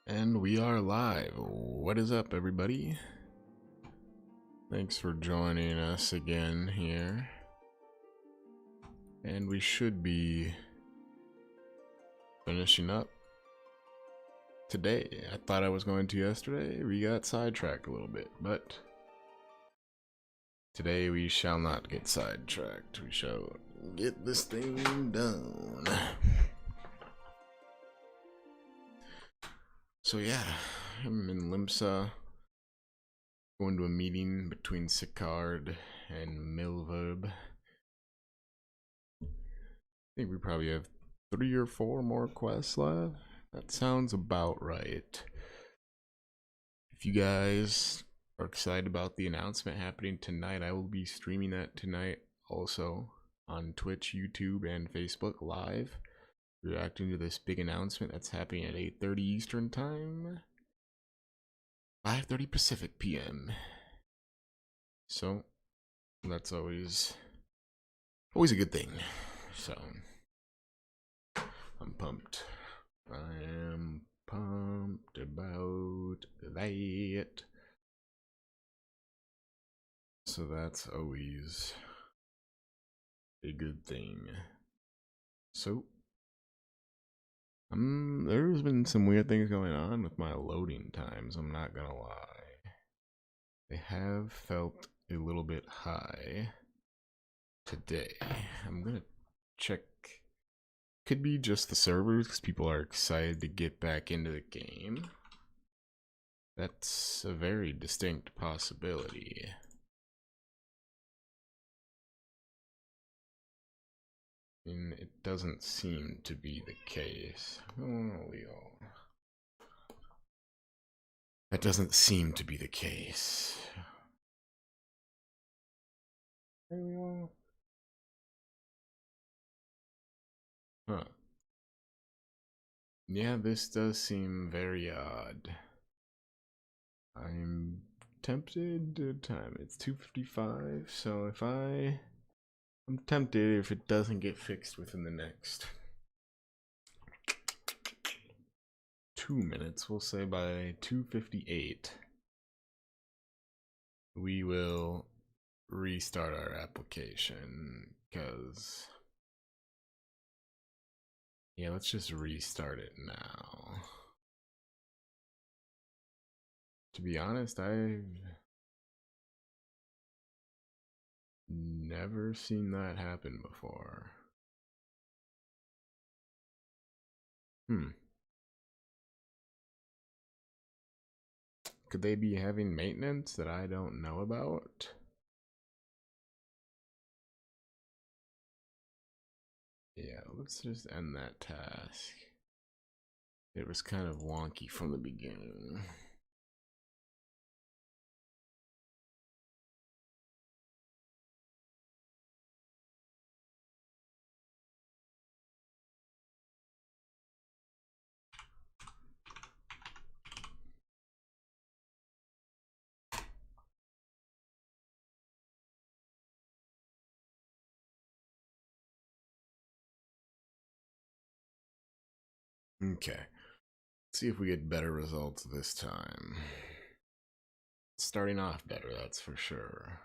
And we are live. What is up, everybody? Thanks for joining us again here. And we should be finishing up today. I thought I was going to yesterday. We got sidetracked a little bit, but today we shall not get sidetracked. We shall get this thing done. So yeah, I'm in Limsa, going to a meeting between Sicard and Milverb. I think we probably have 3 or 4 more quests left. That sounds about right. If you guys are excited about the announcement happening tonight, I will be streaming that tonight also on Twitch, YouTube, and Facebook live, reacting to this big announcement that's happening at 8:30 Eastern Time, 5:30 Pacific PM. So that's always a good thing. So I'm pumped. I am pumped about that. So that's always a good thing. So there's been some weird things going on with my loading times, I'm not gonna lie. They have felt a little bit high today. I'm gonna check. Could be just the servers because people are excited to get back into the game. That's a very distinct possibility. And it doesn't seem to be the case. Oh, Leo. That doesn't seem to be the case. Hey, Leo. Huh. Yeah, this does seem very odd. I'm tempted to time. It's 2:55, so I'm tempted if it doesn't get fixed within the next 2 minutes, we'll say by 2:58, we will restart our application, because yeah, let's just restart it now. To be honest, I've never seen that happen before. Could they be having maintenance that I don't know about? Yeah, let's just end that task. It was kind of wonky from the beginning. Okay, let's see if we get better results this time. Starting off better, that's for sure.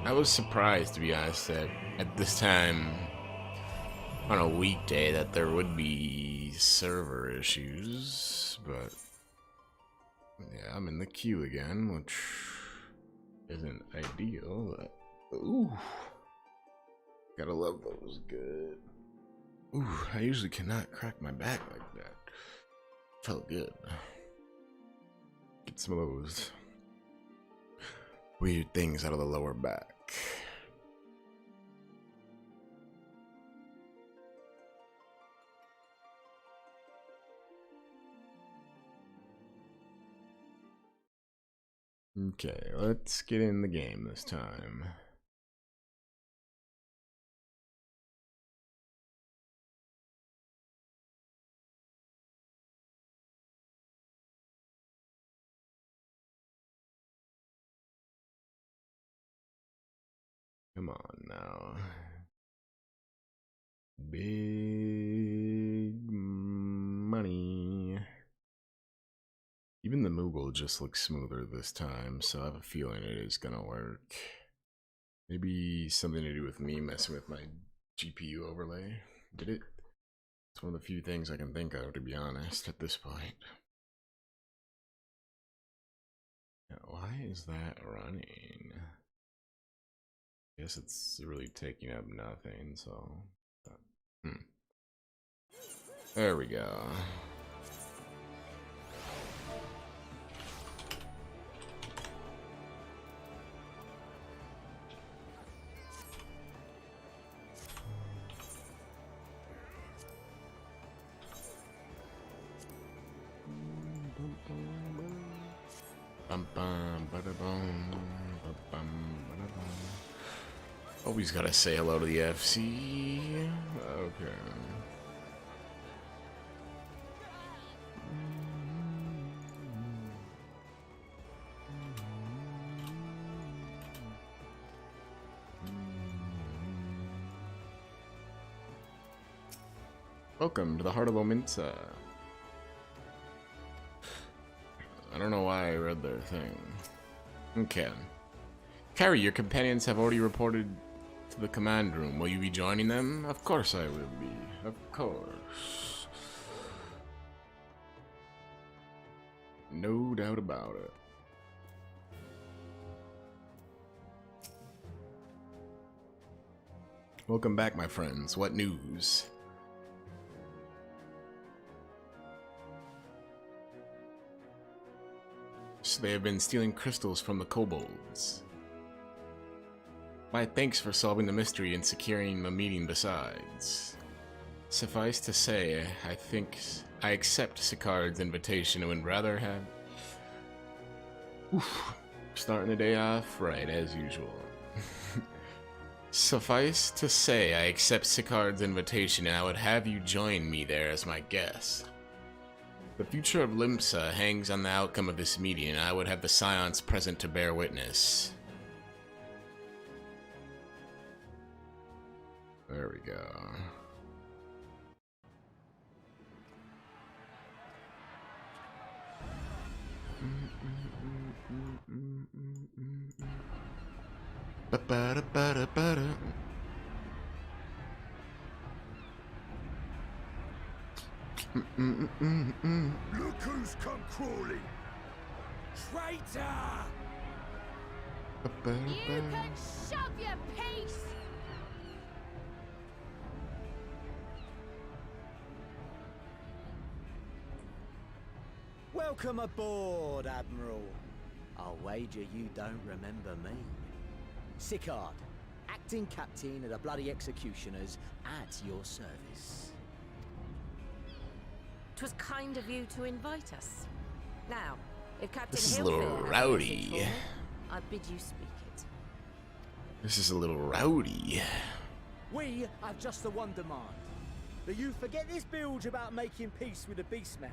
I was surprised, to be honest, that at this time on a weekday that there would be server issues, but yeah, I'm in the queue again, which isn't ideal, but ooh, gotta love those good. Ooh, I usually cannot crack my back like that. Felt good. Get some of those weird things out of the lower back. Okay, let's get in the game this time. Come on now. Big money. Even the Moogle just looks smoother this time, so I have a feeling it is gonna work. Maybe something to do with me messing with my GPU overlay. Did it? It's one of the few things I can think of, to be honest, at this point. Now, why is that running? I guess it's really taking up nothing, so... There we go. Always gotta say hello to the FC. Okay. Welcome to the heart of Ominta. I don't know why I read their thing. Okay. Carrie, your companions have already reported to the command room. Will you be joining them? Of course I will be. Of course. No doubt about it. Welcome back, my friends. What news? So they have been stealing crystals from the kobolds. My thanks for solving the mystery and securing a meeting besides. Suffice to say, I think I accept Sicard's invitation and would rather have... Oof, starting the day off right, as usual. Suffice to say, I accept Sicard's invitation and I would have you join me there as my guest. The future of Limsa hangs on the outcome of this meeting, and I would have the Scions present to bear witness. There we go. Ba-ba-da-ba-da-ba-da. Look who's come crawling! Traitor! You can shove your piece! Welcome aboard, Admiral. I'll wager you don't remember me. Sicard, acting captain of the bloody executioners, at your service. 'Twas kind of you to invite us. Now, if Captain This is a little Hillfield has rowdy. anything for me, I bid you speak it. This is a little rowdy. We have just the one demand. That you forget this bilge about making peace with the beastmen.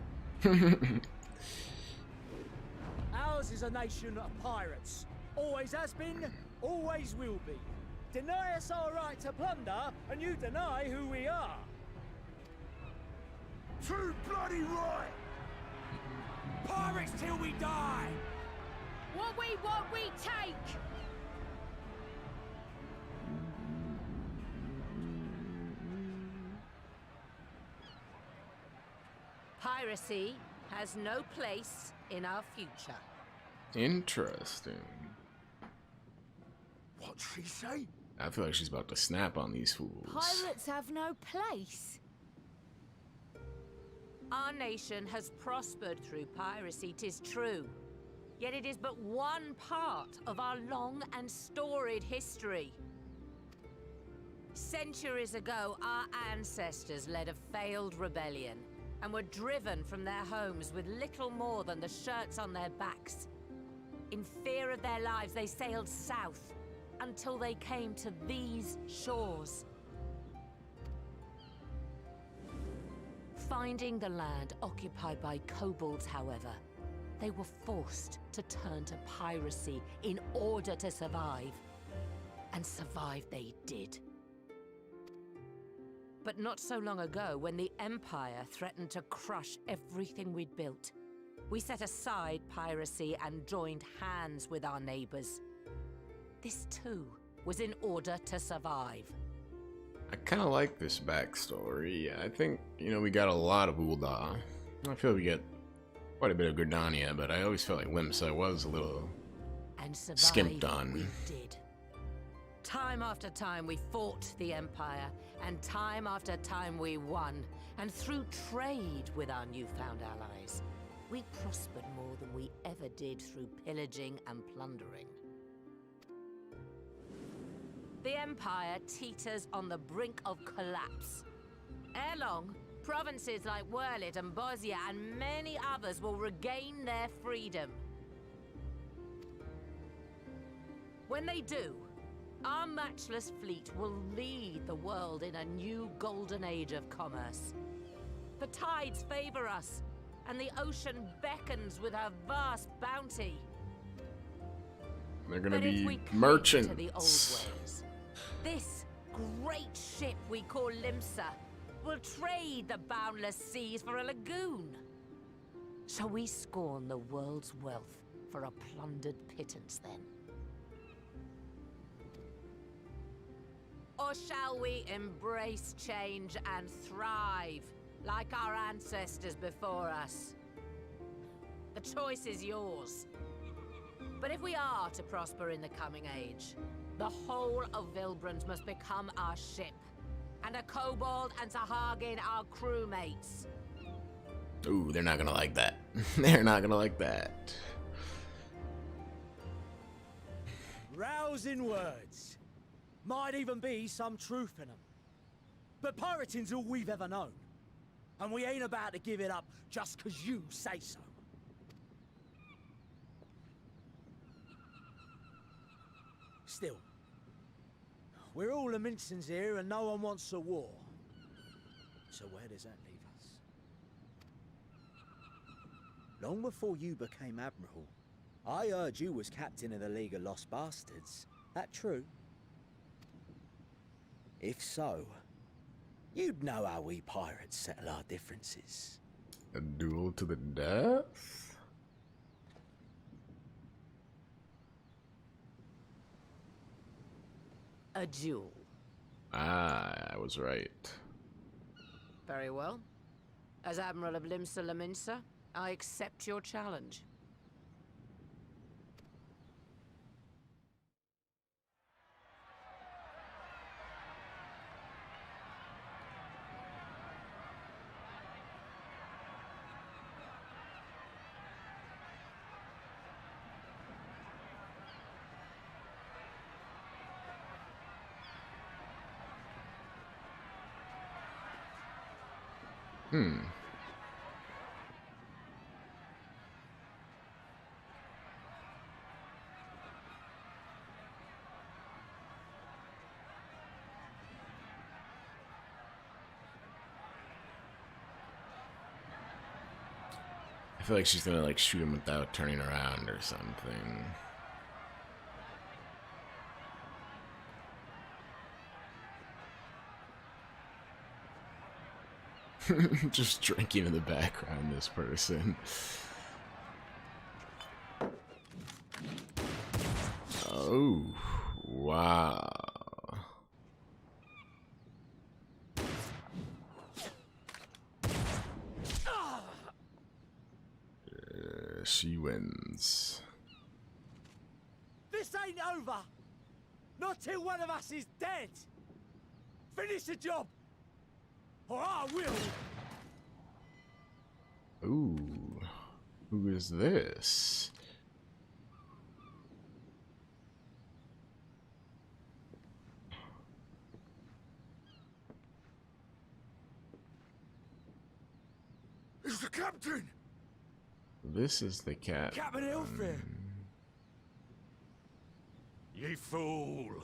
Ours is a nation of pirates. Always has been, always will be. Deny us our right to plunder, and you deny who we are. Too bloody right! Pirates till we die! What we want, we take! Piracy has no place in our future. Interesting. What'd she say? I feel like she's about to snap on these fools. Pirates have no place. Our nation has prospered through piracy, 'tis true. Yet it is but one part of our long and storied history. Centuries ago, our ancestors led a failed rebellion and were driven from their homes with little more than the shirts on their backs. In fear of their lives, they sailed south until they came to these shores. Finding the land occupied by kobolds, however, they were forced to turn to piracy in order to survive. And survive they did. But not so long ago, when the Empire threatened to crush everything we'd built, we set aside piracy and joined hands with our neighbors. This too was in order to survive. I kind of like this backstory. I think, you know, we got a lot of Ul'dah. I feel we get quite a bit of Gridania, but I always felt like Limsa was a little And survive skimped on. we did. Time after time we fought the Empire, and time after time we won. And through trade with our newfound allies, we prospered more than we ever did through pillaging and plundering. The Empire teeters on the brink of collapse. Ere long, provinces like Wurlit and Bosnia and many others will regain their freedom. When they do, our matchless fleet will lead the world in a new golden age of commerce. The tides favor us, and the ocean beckons with her vast bounty. They're gonna But if be we cling to the old merchants. ways, this great ship we call Limsa will trade the boundless seas for a lagoon. Shall we scorn the world's wealth for a plundered pittance then? Or shall we embrace change and thrive, like our ancestors before us? The choice is yours. But if we are to prosper in the coming age, the whole of Vilbrand must become our ship, and a kobold and Sahagin our crewmates. Ooh, they're not gonna like that. They're not gonna like that. Rousing words. Might even be some truth in them. But pirating's all we've ever known. And we ain't about to give it up just 'cause you say so. Still, we're all Aminsons here and no one wants a war. So where does that leave us? Long before you became Admiral, I heard you was captain of the League of Lost Bastards. That true? If so, you'd know how we pirates settle our differences. A duel to the death? A duel. Ah, I was right. Very well. As Admiral of Limsa Laminsa, I accept your challenge. I feel like she's gonna like shoot him without turning around or something. Just drinking in the background, this person. Oh, wow. She wins. This ain't over! Not till one of us is dead! Finish the job! Or I will! Ooh, who is this? It's the captain! This is the cat. Captain Elfair! Ye fool!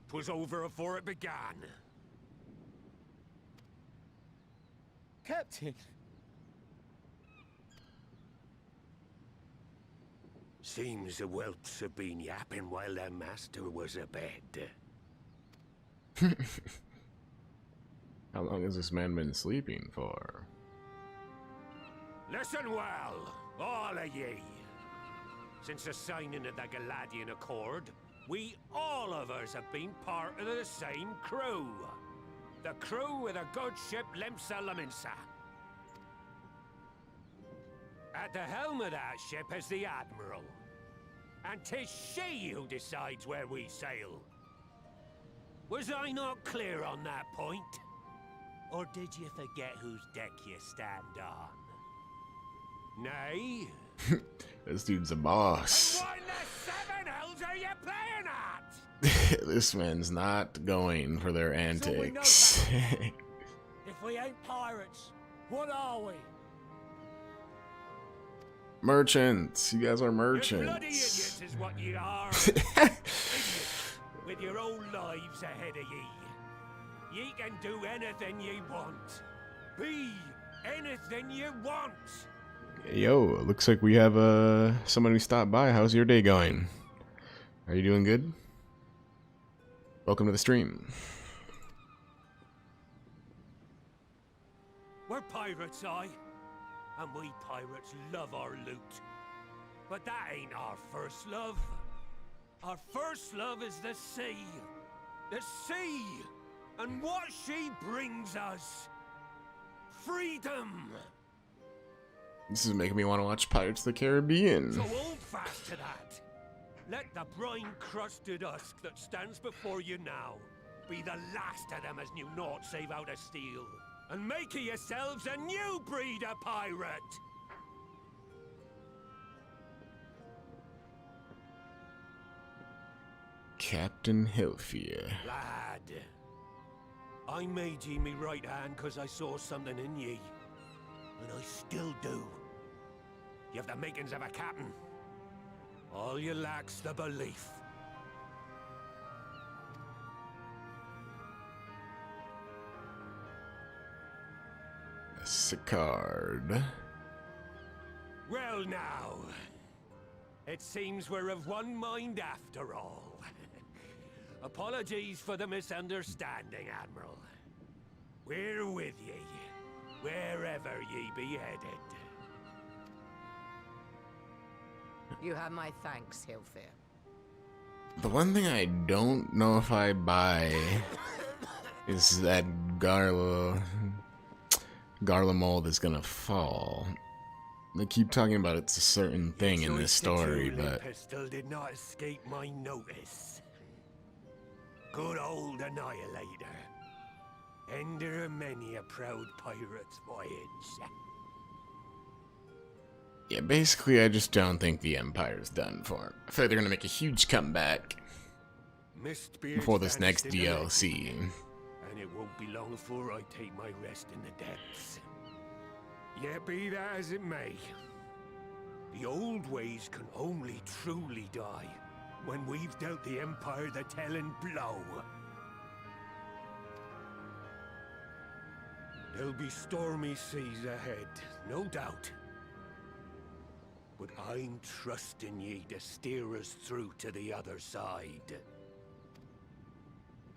'Twas over afore it began. Captain! Seems the whelps have been yapping while their master was abed. How long has this man been sleeping for? Listen well, all of ye. Since the signing of the Galadian Accord, we all of us have been part of the same crew. The crew of the good ship Limsa Laminsa. At the helm of that ship is the Admiral. And 'tis she who decides where we sail. Was I not clear on that point? Or did you forget whose deck you stand on? Nay? This dude's a boss. What in the seven hells are you playing at? This man's not going for their antics. If we ain't pirates, what are we? Merchants. You guys are You bloody merchants. idiots is what you are. Idiots, with your own lives ahead of ye. Ye can do anything ye want. Be anything you want. Yo, looks like we have someone who stopped by. How's your day going? Are you doing good? Welcome to the stream. We're pirates, aye. And we pirates love our loot. But that ain't our first love. Our first love is the sea. The sea! And what she brings us. Freedom! This is making me want to watch Pirates of the Caribbean. So hold fast to that. Let the brine-crusted husk that stands before you now be the last of them as knew naught save out of steel. And make of yourselves a new breed of pirate! Captain Hillfear. Lad, I made ye me right hand cause I saw something in ye. And I still do. You have the makings of a captain. All you lack's the belief. A Sicard. Well now, it seems we're of one mind after all. Apologies for the misunderstanding, Admiral. We're with ye, wherever ye be headed. You have my thanks, Hilfir. The one thing I don't know if I buy is that Garla mold is gonna fall. They keep talking about it's a certain thing in this story, but pistol did not escape my notice. Good old Annihilator. Ender of many a proud pirate's voyage. yeah, basically I just don't think the Empire's done for him. I feel like they're gonna make a huge comeback before this next DLC. And it won't be long before I take my rest in the depths. Yet be that as it may, the old ways can only truly die when we've dealt the Empire the telling blow. There'll be stormy seas ahead, no doubt. But I'm trusting ye to steer us through to the other side.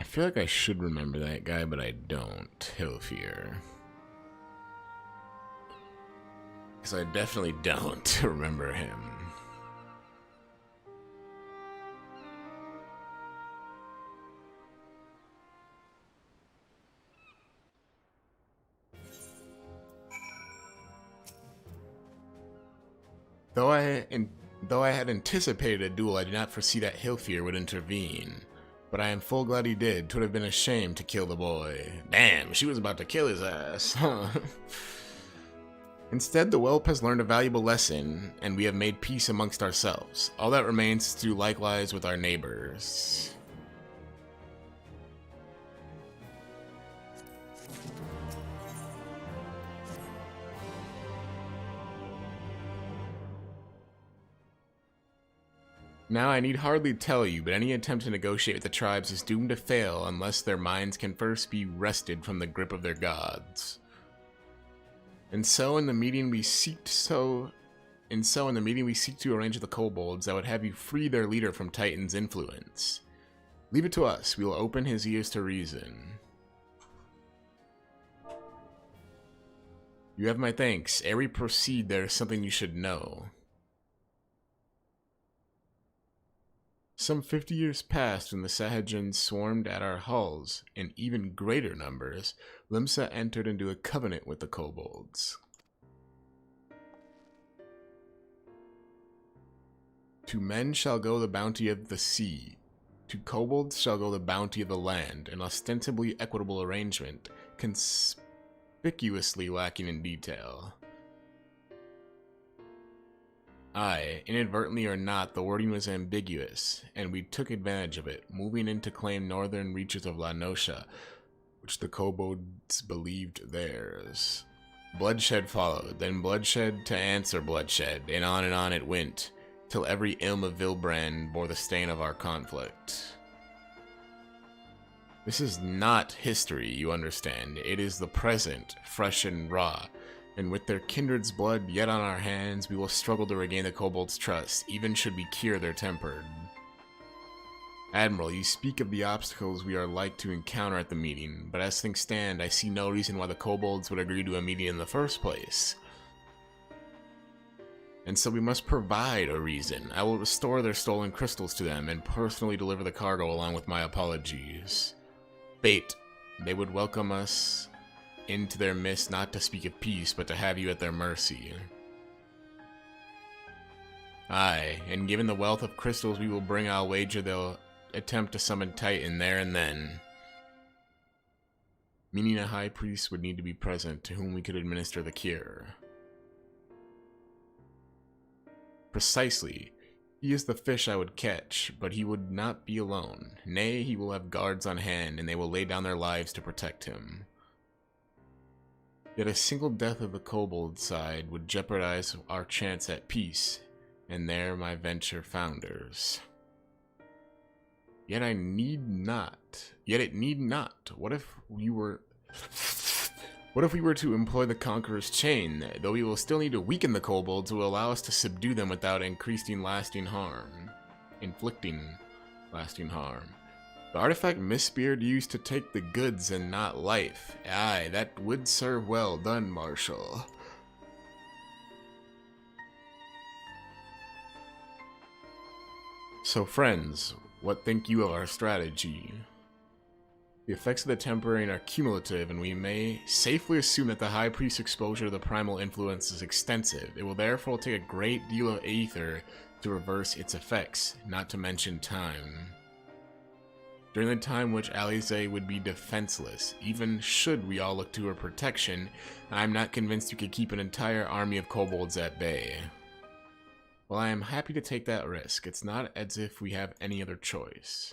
I feel like I should remember that guy, but I don't. Hillfear. Because I definitely don't remember him. Though I had anticipated a duel, I did not foresee that Hillfear would intervene. But I am full glad he did. 'Twould have been a shame to kill the boy. Damn, she was about to kill his ass, huh? Instead, the whelp has learned a valuable lesson, and we have made peace amongst ourselves. All that remains is to do likewise with our neighbors. Now, I need hardly tell you, but any attempt to negotiate with the tribes is doomed to fail unless their minds can first be wrested from the grip of their gods. And so, in the meeting we seek so And so in the meeting we seek to arrange with the kobolds, I would have you free their leader from Titan's influence. Leave it to us. We will open his ears to reason. You have my thanks. Ere we proceed, there is something you should know. Some 50 years passed when the Sahajins swarmed at our halls. In even greater numbers, Limsa entered into a covenant with the kobolds. To men shall go the bounty of the sea. To kobolds shall go the bounty of the land, an ostensibly equitable arrangement, conspicuously lacking in detail. Aye, inadvertently or not, the wording was ambiguous, and we took advantage of it, moving in to claim northern reaches of La Nosha, which the kobolds believed theirs. Bloodshed followed, then bloodshed to answer bloodshed, and on it went, till every ilm of Vilbrand bore the stain of our conflict. This is not history, you understand. It is the present, fresh and raw. And with their kindred's blood yet on our hands, we will struggle to regain the kobolds' trust, even should we cure their temper. Admiral, you speak of the obstacles we are like to encounter at the meeting, but as things stand, I see no reason why the kobolds would agree to a meeting in the first place. And so we must provide a reason. I will restore their stolen crystals to them, and personally deliver the cargo along with my apologies. Bait, they would welcome us into their midst not to speak of peace, but to have you at their mercy. Aye, and given the wealth of crystals we will bring, I'll wager they'll attempt to summon Titan there and then. Meaning a high priest would need to be present, to whom we could administer the cure. Precisely. He is the fish I would catch, but he would not be alone. Nay, he will have guards on hand, and they will lay down their lives to protect him. Yet a single death of the kobold side would jeopardize our chance at peace, and there my venture founders. Yet it need not. What if we were to employ the Conqueror's chain, though we will still need to weaken the kobolds to allow us to subdue them without inflicting lasting harm. The artifact Mistbeard used to take the goods and not life. Aye, that would serve well done, Marshal. So friends, what think you of our strategy? The effects of the Temporary are cumulative, and we may safely assume that the High Priest's exposure to the primal influence is extensive. It will therefore take a great deal of aether to reverse its effects, not to mention time. During the time which Alize would be defenseless, even should we all look to her protection, I am not convinced we could keep an entire army of kobolds at bay. While I am happy to take that risk, it's not as if we have any other choice.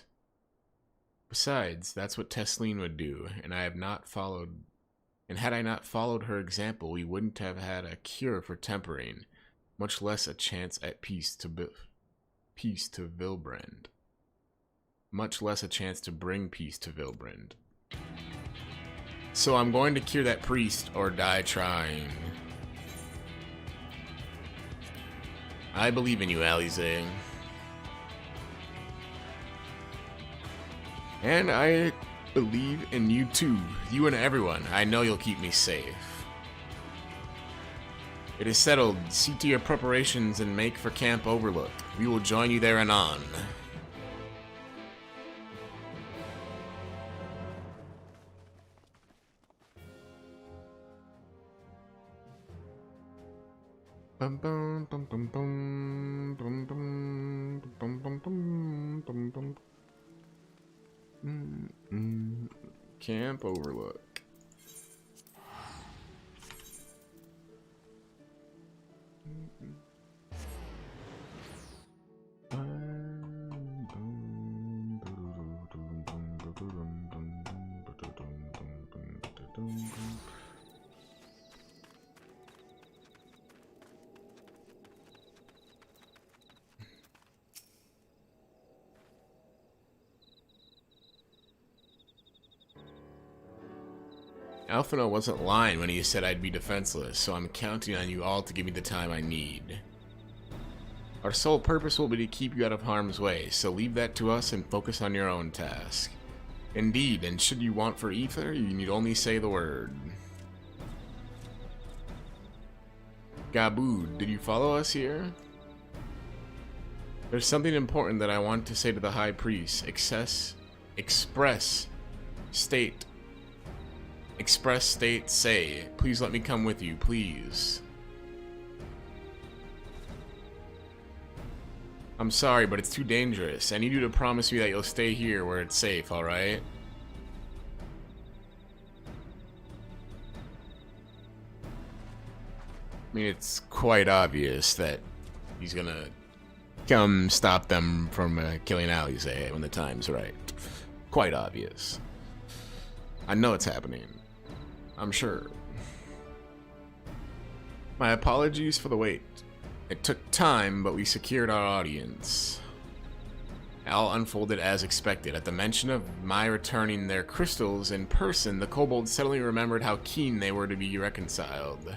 Besides, that's what Tesleen would do, and had I not followed her example, we wouldn't have had a cure for tempering, much less a chance at peace to Vilbrand. Much less a chance to bring peace to Vilbrand. So I'm going to cure that priest or die trying. I believe in you, Alize. And I believe in you too. You and everyone. I know you'll keep me safe. It is settled. See to your preparations and make for Camp Overlook. We will join you there anon. Bum bum bum bum bum bum bum bum bum bum bum bum. Camp Overlook. Alphino wasn't lying when he said I'd be defenseless, so I'm counting on you all to give me the time I need. Our sole purpose will be to keep you out of harm's way, so leave that to us and focus on your own task. Indeed, and should you want for ether, you need only say the word. Gabood, did you follow us here? There's something important that I want to say to the High Priest. Express, state, say. Please let me come with you, please. I'm sorry, but it's too dangerous. I need you to promise me that you'll stay here where it's safe, alright? I mean, it's quite obvious that he's gonna come stop them from killing Alize when the time's right. Quite obvious. I know it's happening. I'm sure. My apologies for the wait. It took time, but we secured our audience. All unfolded as expected. At the mention of my returning their crystals in person, the kobolds suddenly remembered how keen they were to be reconciled.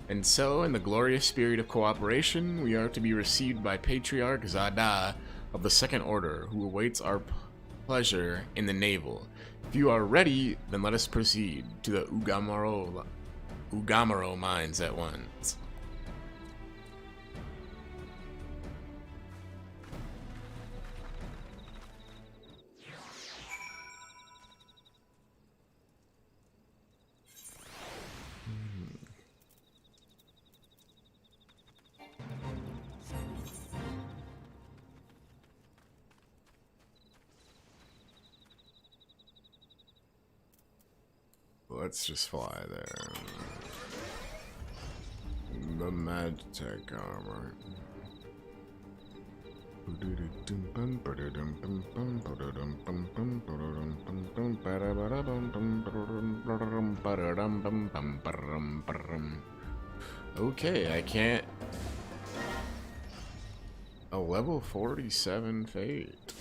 And so, in the glorious spirit of cooperation, we are to be received by Patriarch Zada of the Second Order, who awaits our pleasure in the navel. If you are ready, then let us proceed to the Ugamaro mines at once. Let's just fly there. The Magitech armor. Okay, I can't. A level 47 fate.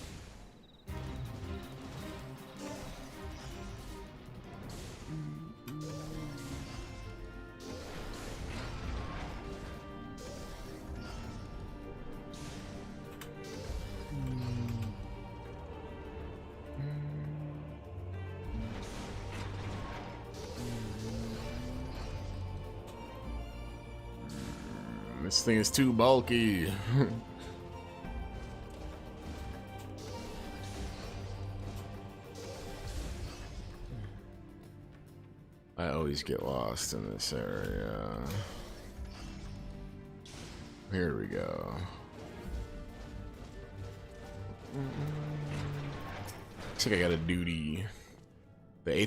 This thing is too bulky. I always get lost in this area. Here we go. Looks like I got a duty. This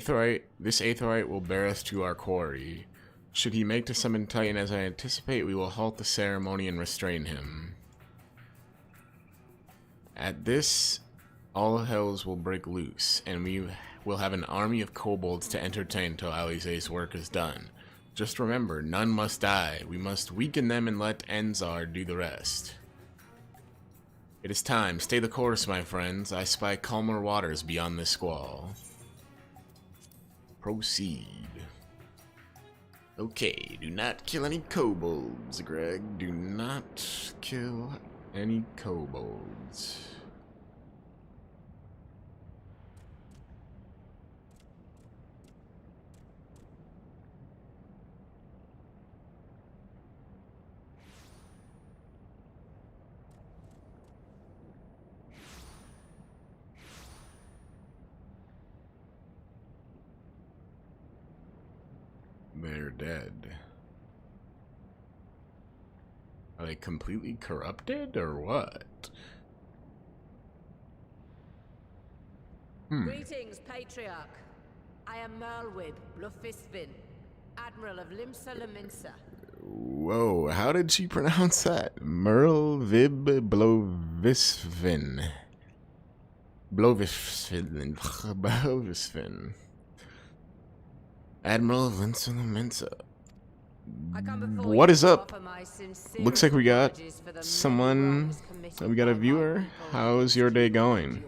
aetheryte will bear us to our quarry. Should he make to summon Titan as I anticipate, we will halt the ceremony and restrain him. At this, all hells will break loose, and we will have an army of kobolds to entertain till Alize's work is done. Just remember, none must die. We must weaken them and let Enzar do the rest. It is time. Stay the course, my friends. I spy calmer waters beyond this squall. Proceed. Okay, do not kill any kobolds, Greg. Do not kill any kobolds. They're dead. Are they completely corrupted or what? Greetings, Patriarch. I am Merlwib Blufisvin, Admiral of Limsa Laminsa. Whoa, how did she pronounce that? Merlwib Blovisvin. Blovisvin. Admiral of Limsa Laminsa. What is up? Looks like we got someone. We got a viewer. How's your day going?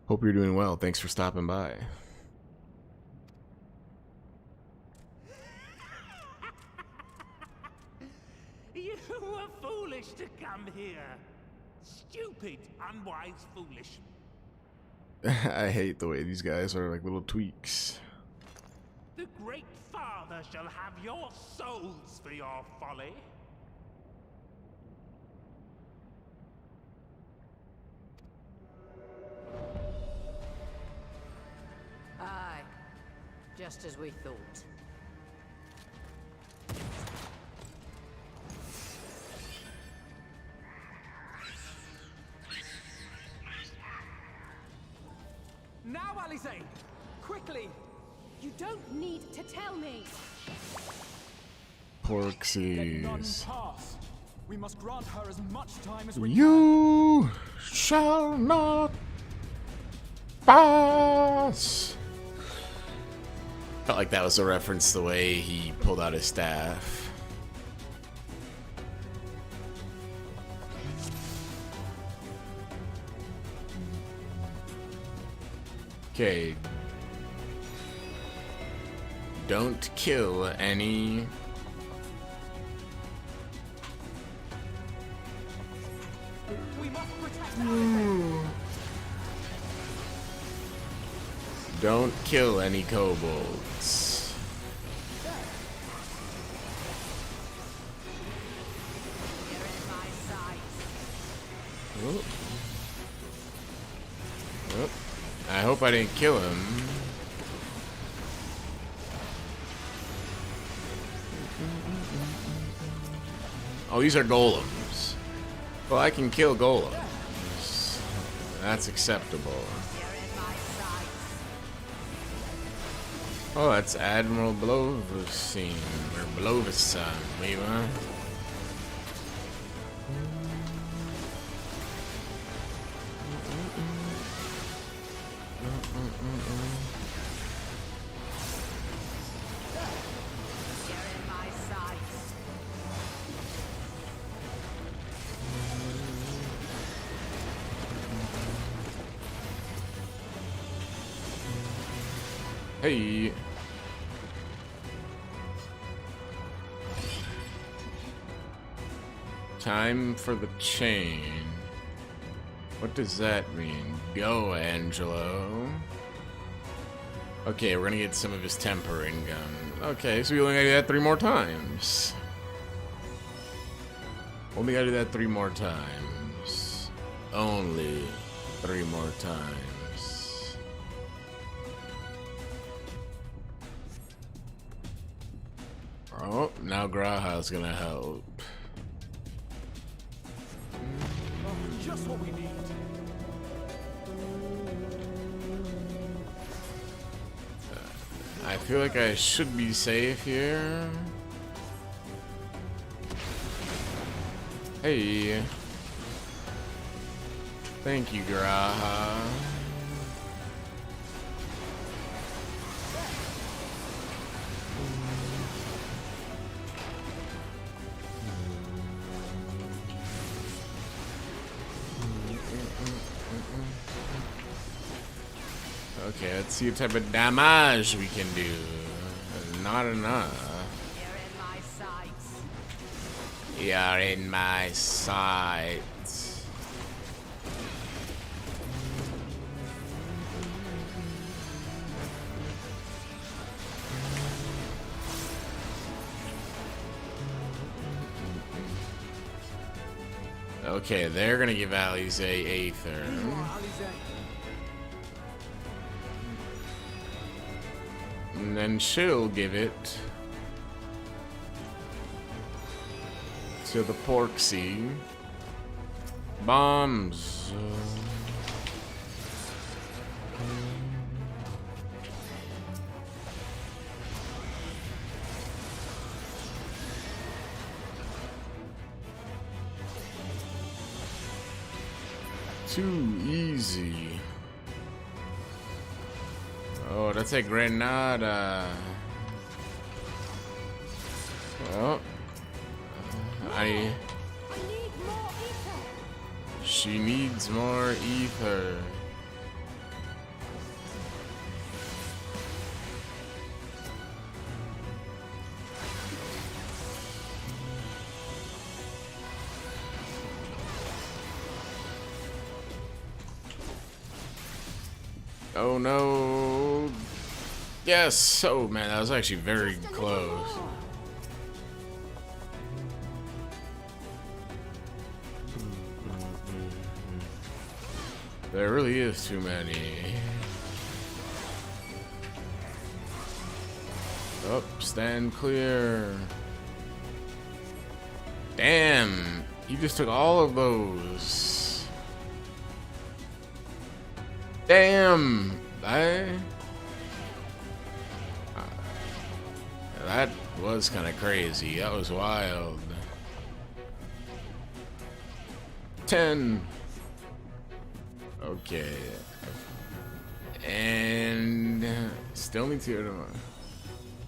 Hope you're doing well. Thanks for stopping by. You You were foolish to come here. Stupid, unwise, foolish. I hate the way these guys are like little tweaks. The Great Father shall have your souls for your folly. Aye, just as we thought. Now, Alize! Quickly! You don't need to tell me. Let none Porksies. pass. We must grant her as much time as we can. You shall not pass. Felt like that was a reference to the way he pulled out his staff. Okay. Don't kill any. We must protect Alize. Don't kill any kobolds. You're in my sights. Oh. Oh. I hope I didn't kill him. Oh, these are golems. Well, I can kill golems. That's acceptable. You're in my sights. Oh, that's Admiral Blovisine, or Blovisan, maybe. You're in my sights. Hey. Time for the chain. What does that mean? Go, Angelo. Okay, we're gonna get some of his tempering gun. Okay, so we only gotta do that 3 more times. Only gotta do that 3 more times. Only 3 more times. Oh, now Graha's gonna help. Oh, just what we need. I feel like I should be safe here. Hey. Thank you, Graha. Okay, let's see what type of damage we can do. Not enough. You're in my sights. You're in my sights. Okay, they're gonna give Alize Aether. And then she'll give it to the Porksy. Bombs. Too easy. Oh, that's a Granada. Well, I need more ether. she needs more ether. Oh no. Yes. Oh man, that was actually very close. There really is too many. Oh, stand clear. Damn, you just took all of those. Damn, that was kind of crazy. That was wild. 10. Okay. And still need to.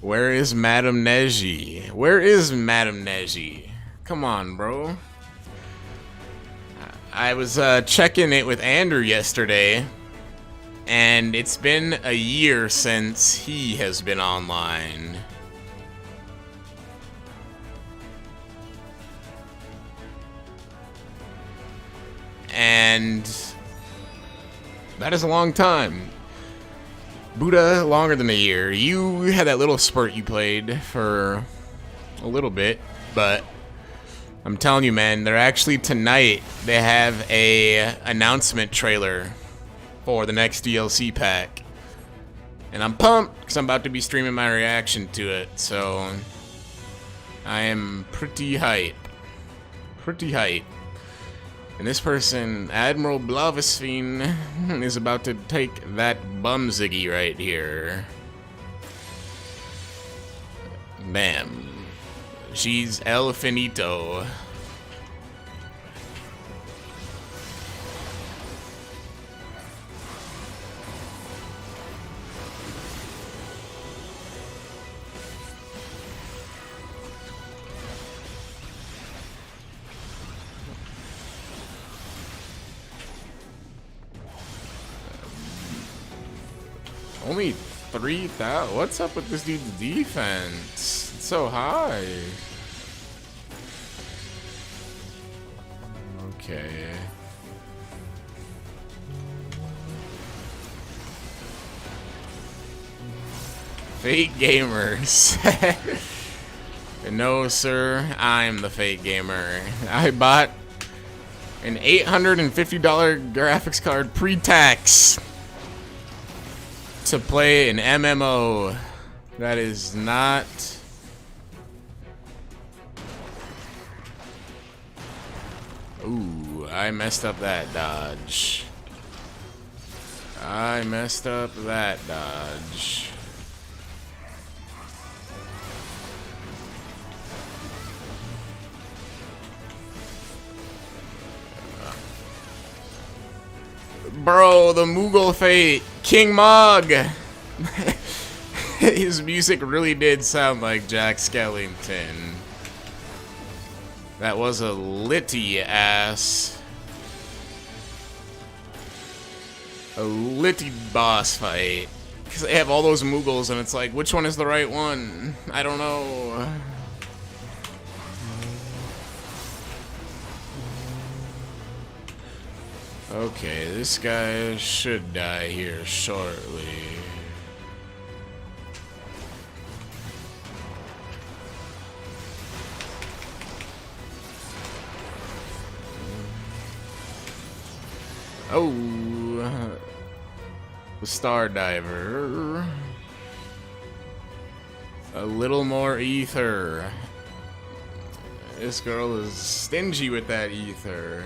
Where is Madame Neji? Where is Madame Neji? Come on, bro. I was checking it with Andrew yesterday, and it's been a year since he has been online. And that is a long time. Buddha, longer than a year. You had that little spurt you played for a little bit, but I'm telling you, man, they're actually tonight, they have a announcement trailer for the next DLC pack. And I'm pumped because I'm about to be streaming my reaction to it, so I am pretty hype. Pretty hype. And this person, Admiral Blavasfine, is about to take that bumziggy right here. Bam. She's El Finito. Only 3,000? What's up with this dude's defense? It's so high. Okay. Fake gamers. No, sir. I'm the fake gamer. I bought an $850 graphics card pre-tax to play an MMO. That is not. Ooh, I messed up that dodge. I messed up that dodge. Bro, the Moogle Fate, King Mog. His music really did sound like Jack Skellington. That was a litty ass. A litty boss fight. Because they have all those Moogles and it's like, which one is the right one? I don't know. Okay, this guy should die here shortly. Oh, the Star Diver. A little more ether. This girl is stingy with that ether.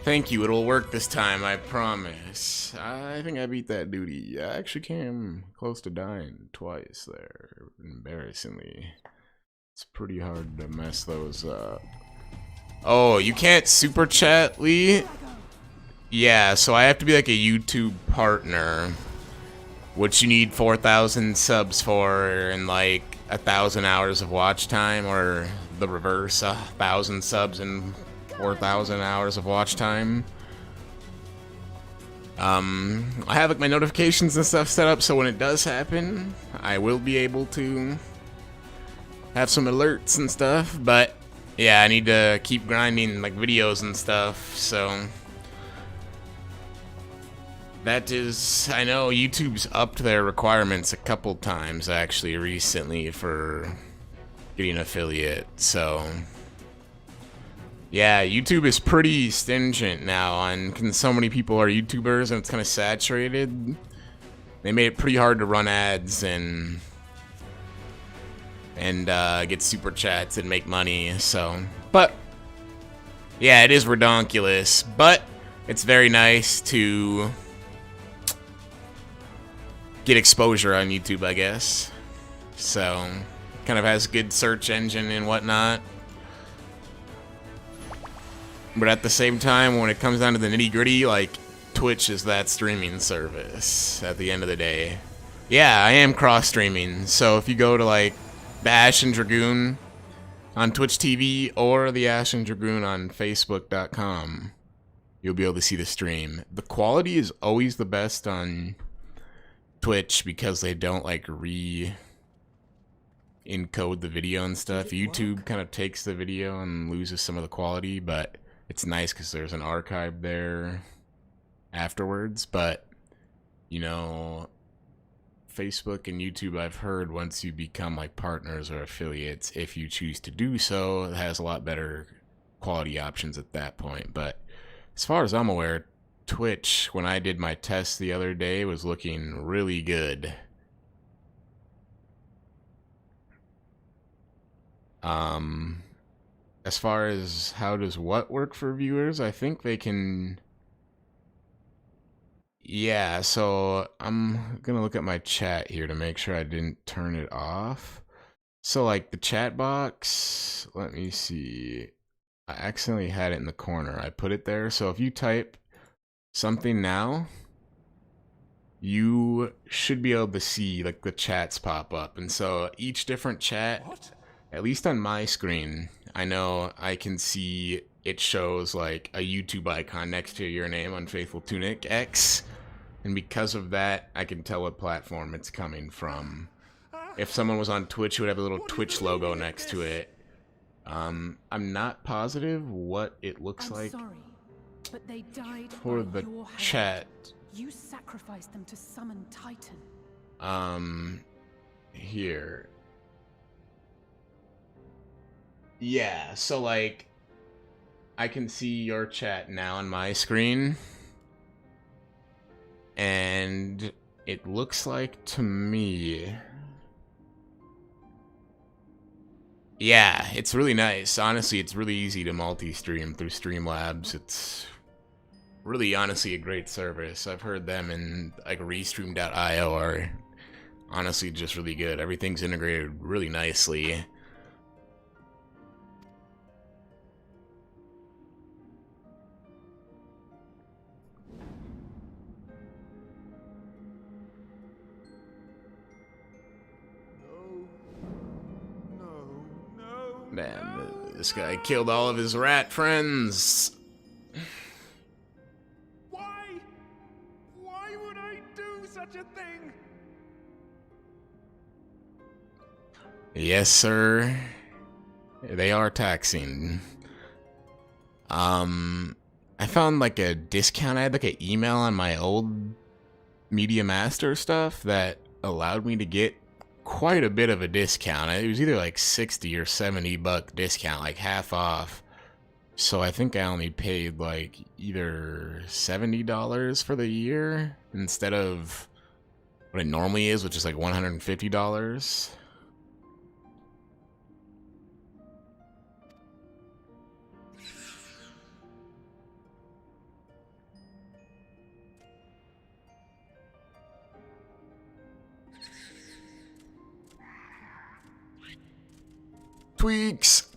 Thank you, it'll work this time, I promise. I think I beat that duty. I actually came close to dying twice there, embarrassingly. It's pretty hard to mess those up. Oh, you can't super chat, Lee? Yeah, so I have to be like a YouTube partner, which you need 4,000 subs for and like 1,000 hours of watch time, or the reverse, 1,000 subs and 4,000 hours of watch time. I have like my notifications and stuff set up so when it does happen, I will be able to have some alerts and stuff, but yeah, I need to keep grinding like videos and stuff, so That is, I know YouTube's upped their requirements a couple times actually recently for getting an affiliate, so yeah, YouTube is pretty stringent now on, because so many people are YouTubers and it's kind of saturated. They made it pretty hard to run ads and get super chats and make money, so, but yeah, it is redonkulous, but it's very nice to get exposure on YouTube, I guess. So, kind of has good search engine and whatnot. But at the same time, when it comes down to the nitty-gritty, like, Twitch is that streaming service at the end of the day. Yeah, I am cross-streaming, so if you go to, like, the Ashen Dragoon on Twitch TV or the Ashen Dragoon on Facebook.com, you'll be able to see the stream. The quality is always the best on Twitch because they don't like re-encode the video and stuff. YouTube kind of takes the video and loses some of the quality, but it's nice because there's an archive there afterwards. But you know, Facebook and YouTube, I've heard, once you become like partners or affiliates, if you choose to do so, it has a lot better quality options at that point. But as far as I'm aware, Twitch, when I did my test the other day, was looking really good. As far as how does what work for viewers, I think they can... Yeah, so I'm gonna look at my chat here to make sure I didn't turn it off. So like the chat box, let me see. I accidentally had it in the corner. I put it there. So if you type something now, you should be able to see like the chats pop up. And so each different chat, at least on my screen, I know I can see it shows like a YouTube icon next to your name on Faithful Tunic X. And because of that, I can tell what platform it's coming from. If someone was on Twitch, it would have a little Twitch logo next to it. I'm not positive what it looks like. Sorry, but they died for by the your hand. chat. You sacrificed them to summon Titan. Here. Yeah, so like, I can see your chat now on my screen. And it looks like to me... Yeah, it's really nice. Honestly, it's really easy to multi-stream through Streamlabs. It's really, honestly, a great service. I've heard them in, like, Restream.io are honestly just really good. Everything's integrated really nicely. Man, this guy killed all of his rat friends. Why? Why would I do such a thing? Yes, sir. They are taxing. I found like a discount. I had like an email on my old Media Master stuff that allowed me to get quite a bit of a discount. It was either like 60 or 70 buck discount, like half off. So I think I only paid like either $70 for the year instead of what it normally is, which is like $150. Tweaks.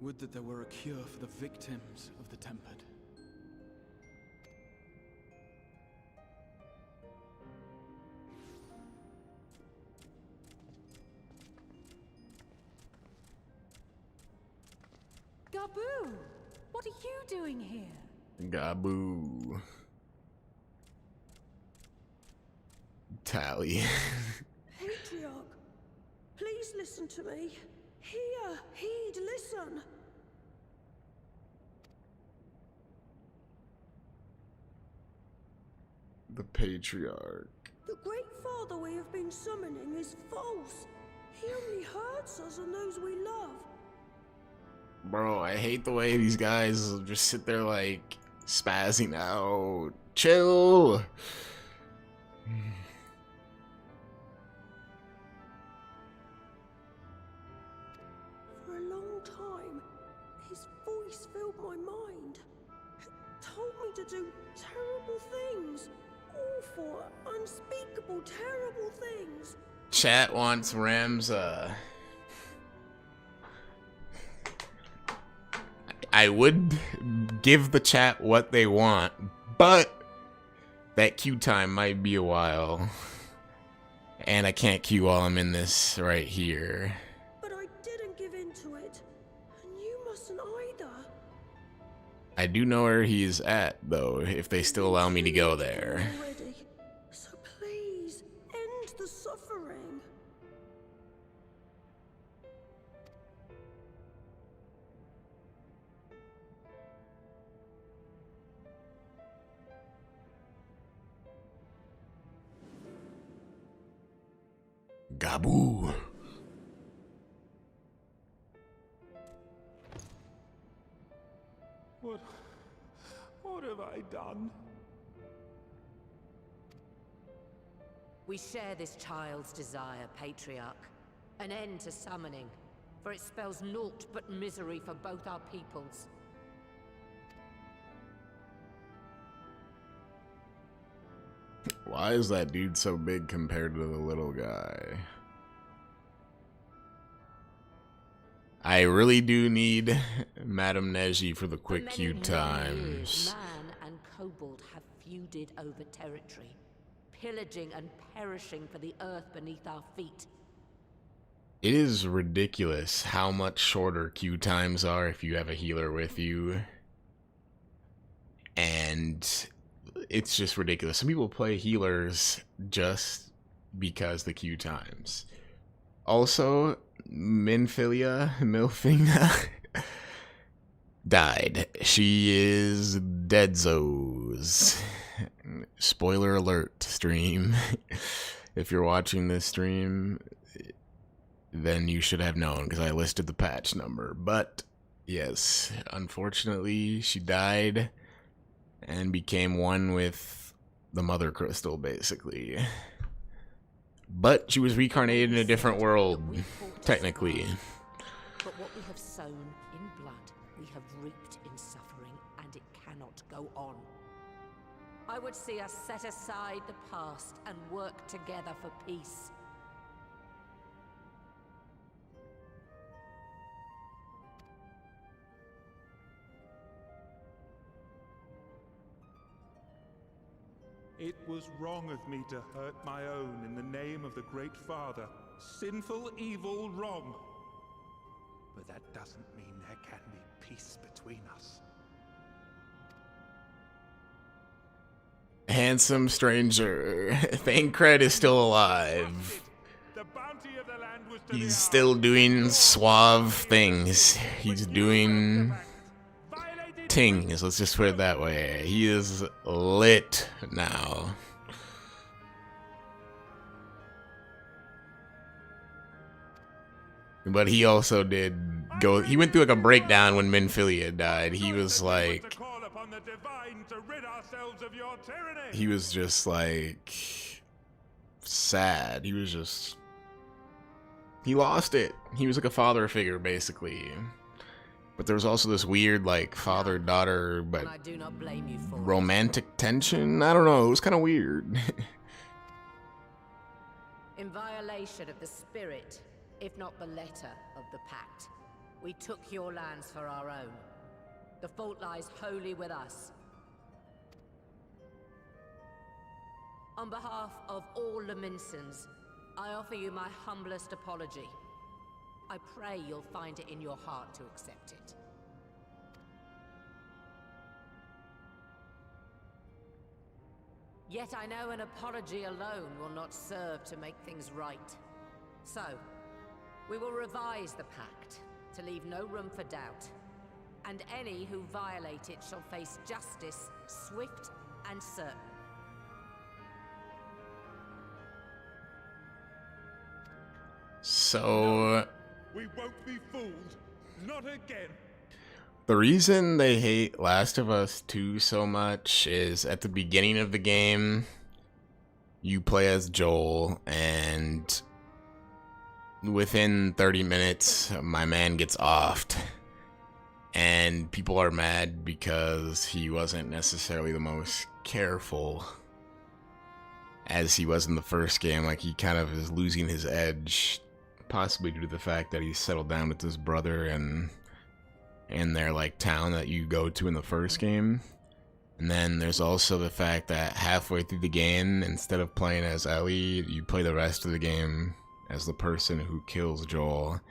Would that there were a cure for the victims of the Tempered. Gaboo! What are you doing here? Gaboo. Tally. Patriarch, please listen to me. Hear, heed, listen. the patriarch. The Great Father we have been summoning is false. He only hurts us and those we love. Bro, I hate the way these guys just sit there like spazzing out. Chill. For a long time, his voice filled my mind. It told me to do terrible things. Awful, unspeakable, terrible things. Chat wants Ramza. I would give the chat what they want, but that queue time might be a while. And I can't queue while I'm in this right here. But I didn't give in to it, and you mustn't either. I do know where he's at, though, if they still allow me to go there. Already. So please, end the suffering. Gaboo. What have I done? We share this child's desire, Patriarch. An end to summoning, for it spells naught but misery for both our peoples. Why is that dude so big compared to the little guy? I really do need Madame Neji for the quick queue times. Man and kobold have feuded over territory, pillaging and perishing for the earth beneath our feet. It is ridiculous how much shorter queue times are if you have a healer with you. And it's just ridiculous. Some people play healers just because the queue times. Also, Milfina died. She is deadzos. Spoiler alert, stream. If you're watching this stream, then you should have known because I listed the patch number. But yes, unfortunately, she died and became one with the Mother Crystal, basically. But she was reincarnated in a different world, technically. But what we have sown in blood, we have reaped in suffering, and it cannot go on. I would see us set aside the past and work together for peace. It was wrong of me to hurt my own in the name of the Great Father. Sinful, evil, wrong. But that doesn't mean there can be peace between us. Handsome stranger. Thancred is still alive. The bounty of the land was to He's still doing suave things. He's doing tings, let's just put it that way. He is lit now. But he also did go, he went through like a breakdown when Milfina died. He was like, he was just like sad. He was just, he lost it. He was like a father figure basically. But there was also this weird, like, father-daughter, but I do not blame you for romantic tension? I don't know, it was kind of weird. In violation of the spirit, if not the letter of the pact, we took your lands for our own. The fault lies wholly with us. On behalf of all Laminsons, I offer you my humblest apology. I pray you'll find it in your heart to accept it. Yet I know an apology alone will not serve to make things right. So, we will revise the pact to leave no room for doubt. And any who violate it shall face justice, swift and certain. So We won't be fooled. Not again. the reason they hate Last of Us 2 so much is at the beginning of the game, you play as Joel, and within 30 minutes, my man gets offed. And people are mad because he wasn't necessarily the most careful as he was in the first game. Like, he kind of is losing his edge, possibly due to the fact that he settled down with his brother and in their like town that you go to in the first game. And then there's also the fact that halfway through the game, instead of playing as Ellie, you play the rest of the game as the person who kills Joel.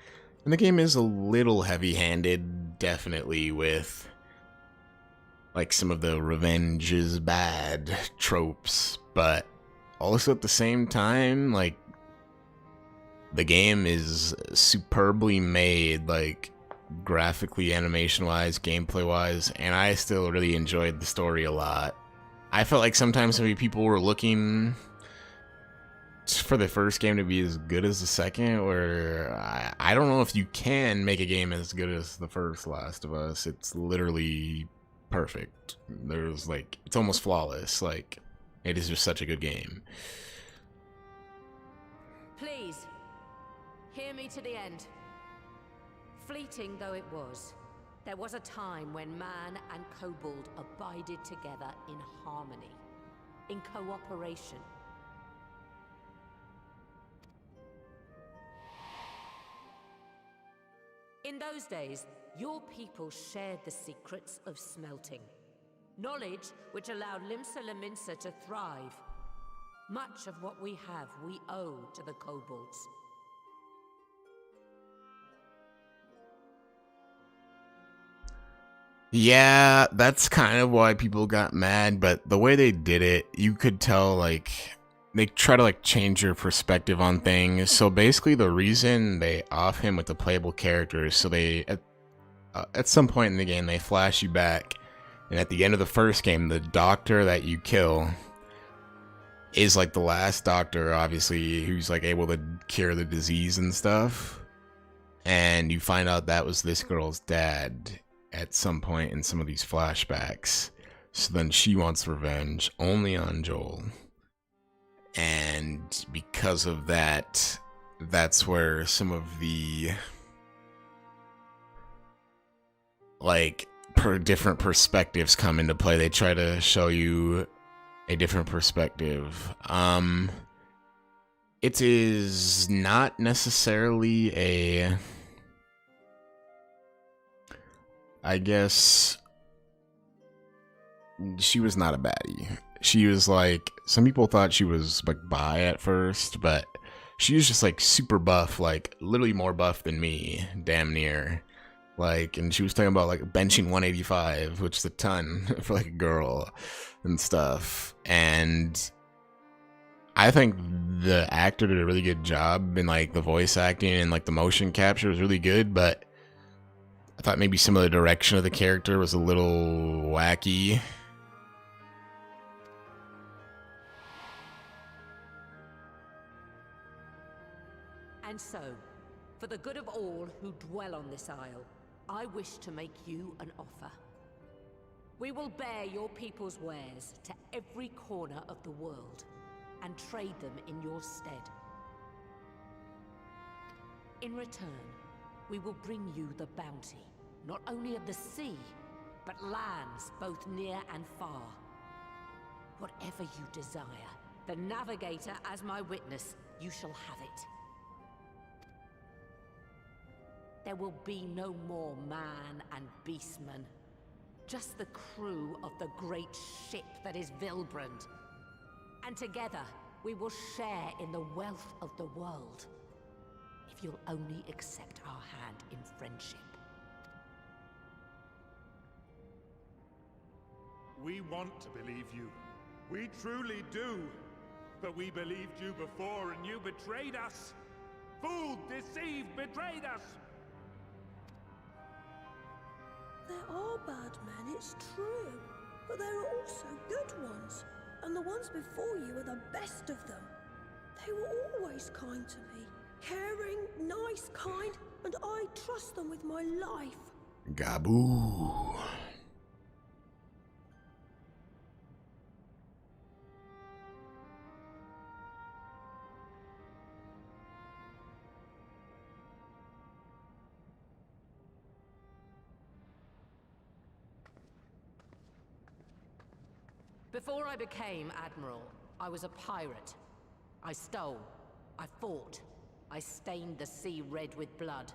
And the game is a little heavy-handed, definitely, with like some of the revenge is bad tropes, but also at the same time, like, the game is superbly made, like, graphically, animation-wise, gameplay-wise, and I still really enjoyed the story a lot. I felt like sometimes maybe people were looking for the first game to be as good as the second, or I don't know if you can make a game as good as the first Last of Us. It's literally perfect. There's like, it's almost flawless. Like, it is just such a good game. Please, hear me to the end. Fleeting though it was, there was a time when man and kobold abided together in harmony, in cooperation. In those days, your people shared the secrets of smelting. Knowledge which allowed Limsa Lominsa to thrive. Much of what we have, we owe to the kobolds. Yeah, that's kind of why people got mad, but the way they did it, you could tell, like, they try to like change your perspective on things. So basically the reason they off him with the playable characters, so they at some point in the game they flash you back, and at the end of the first game, the doctor that you kill is like the last doctor, obviously, who's like able to cure the disease and stuff. And you find out that was this girl's dad at some point in some of these flashbacks. So then she wants revenge only on Joel. And because of that, that's where some of the like different perspectives come into play. They try to show you a different perspective. It is not necessarily a, I guess, she was not a baddie. She was like, some people thought she was like bi at first, but she was just like super buff, like literally more buff than me, damn near. Like, and she was talking about like benching 185, which is a ton for like a girl and stuff. And I think the actor did a really good job in like the voice acting, and like the motion capture was really good, but I thought maybe some of the direction of the character was a little wacky. And so, for the good of all who dwell on this isle, I wish to make you an offer. We will bear your people's wares to every corner of the world, and trade them in your stead. In return, we will bring you the bounty, not only of the sea, but lands both near and far. Whatever you desire, the Navigator as my witness, you shall have it. There will be no more man and beastman. Just the crew of the great ship that is Vilbrand. And together, we will share in the wealth of the world. If you'll only accept our hand in friendship. We want to believe you. We truly do. But we believed you before and you betrayed us. Fooled, deceived, betrayed us. There are bad men, it's true. But there are also good ones. And the ones before you are the best of them. They were always kind to me. Caring, nice, kind, and I trust them with my life. Gaboo. Before I became Admiral, I was a pirate. I stole. I fought. I stained the sea red with blood.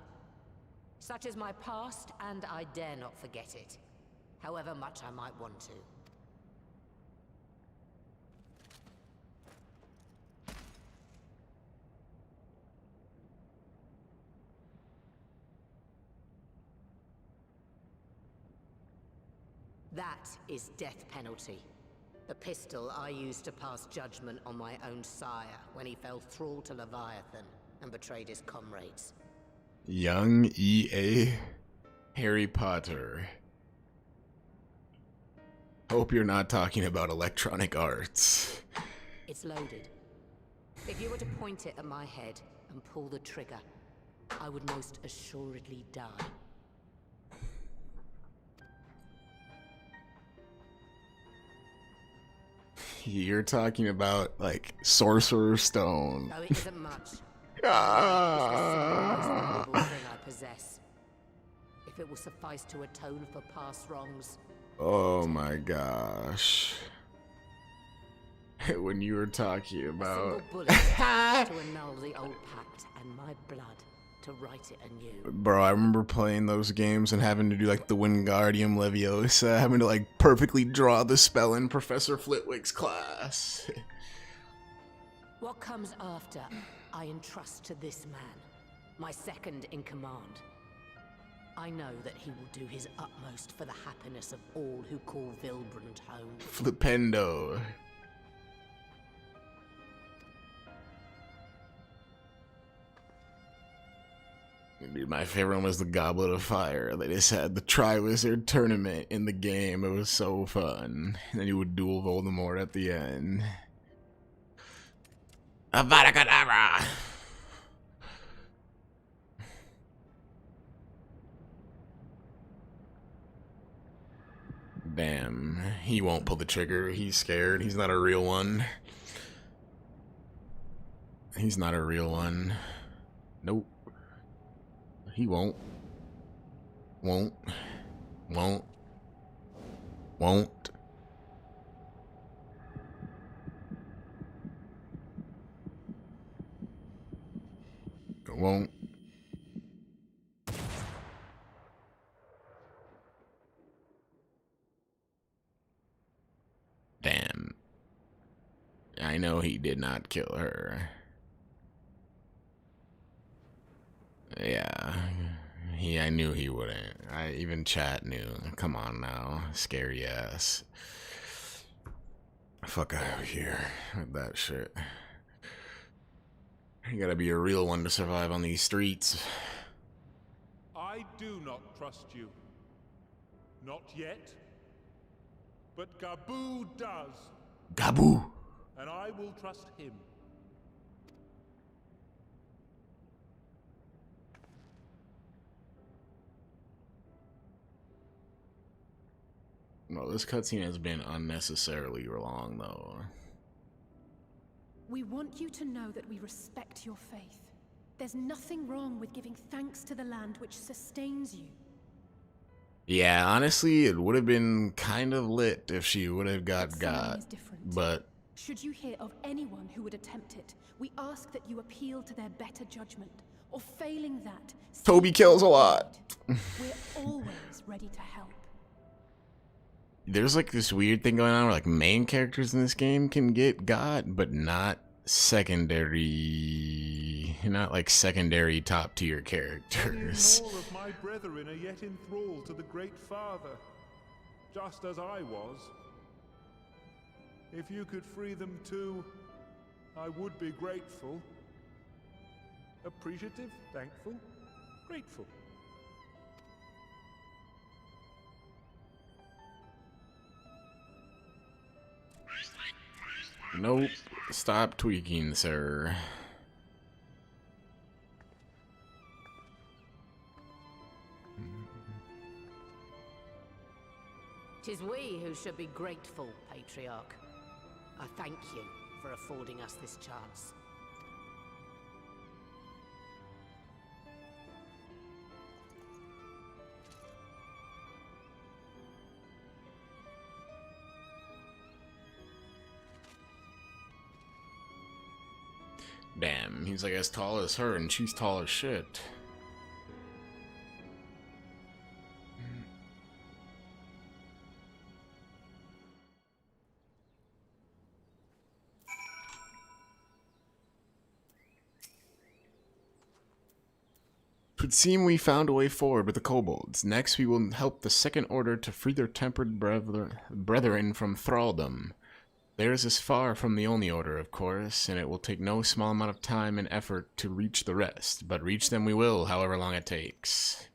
Such is my past, and I dare not forget it, however much I might want to. That is death penalty. The pistol I used to pass judgment on my own sire when he fell thrall to Leviathan and betrayed his comrades. Young EA Harry Potter. Hope you're not talking about Electronic Arts. It's loaded. If you were to point it at my head and pull the trigger, I would most assuredly die. You're talking about, like, Sorcerer's Stone. Though it isn't much. It's the most valuable thing I possess. If it will suffice to atone for past wrongs. Oh my gosh. When you were talking about... A single bullet to annul the old pact and my blood to write it anew. Bro, I remember playing those games and having to do like the Wingardium Leviosa, having to like perfectly draw the spell in Professor Flitwick's class. What comes after, I entrust to this man, my second in command. I know that he will do his utmost for the happiness of all who call Vilbrand home. Flipendo. Dude, my favorite one was the Goblet of Fire. They just had the Triwizard tournament in the game. It was so fun. And then you would duel Voldemort at the end. Avada Kedavra! Damn, he won't pull the trigger. He's scared. He's not a real one. He's not a real one. Nope. He won't. Won't. Won't. Won't. Won't. Damn. I know he did not kill her. Yeah. I knew he wouldn't. Even chat knew. Come on now. Scary ass. Fuck out of here with that shit. You gotta be a real one to survive on these streets. I do not trust you. Not yet. But Gaboo does. Gaboo! And I will trust him. Well, this cutscene has been unnecessarily long, though. We want you to know that we respect your faith. There's nothing wrong with giving thanks to the land which sustains you. Yeah, honestly, it would have been kind of lit if she would have got. Is different. But should you hear of anyone who would attempt it, we ask that you appeal to their better judgment, or failing that, Toby kills a lot. We're always ready to help. There's like this weird thing going on where like main characters in this game can get got, but not secondary, not like secondary top tier characters. Many more of my brethren are yet enthralled to the Great Father, just as I was. If you could free them too, I would be grateful. Appreciative, thankful, grateful. Nope. Stop tweaking, sir. 'Tis we who should be grateful, Patriarch. I thank you for affording us this chance. Damn, he's like as tall as her, and she's tall as shit. It would seem we found a way forward with the kobolds. Next, we will help the Second Order to free their tempered brethren from thraldom. Theirs is far from the only order, of course, and it will take no small amount of time and effort to reach the rest, but reach them we will, however long it takes.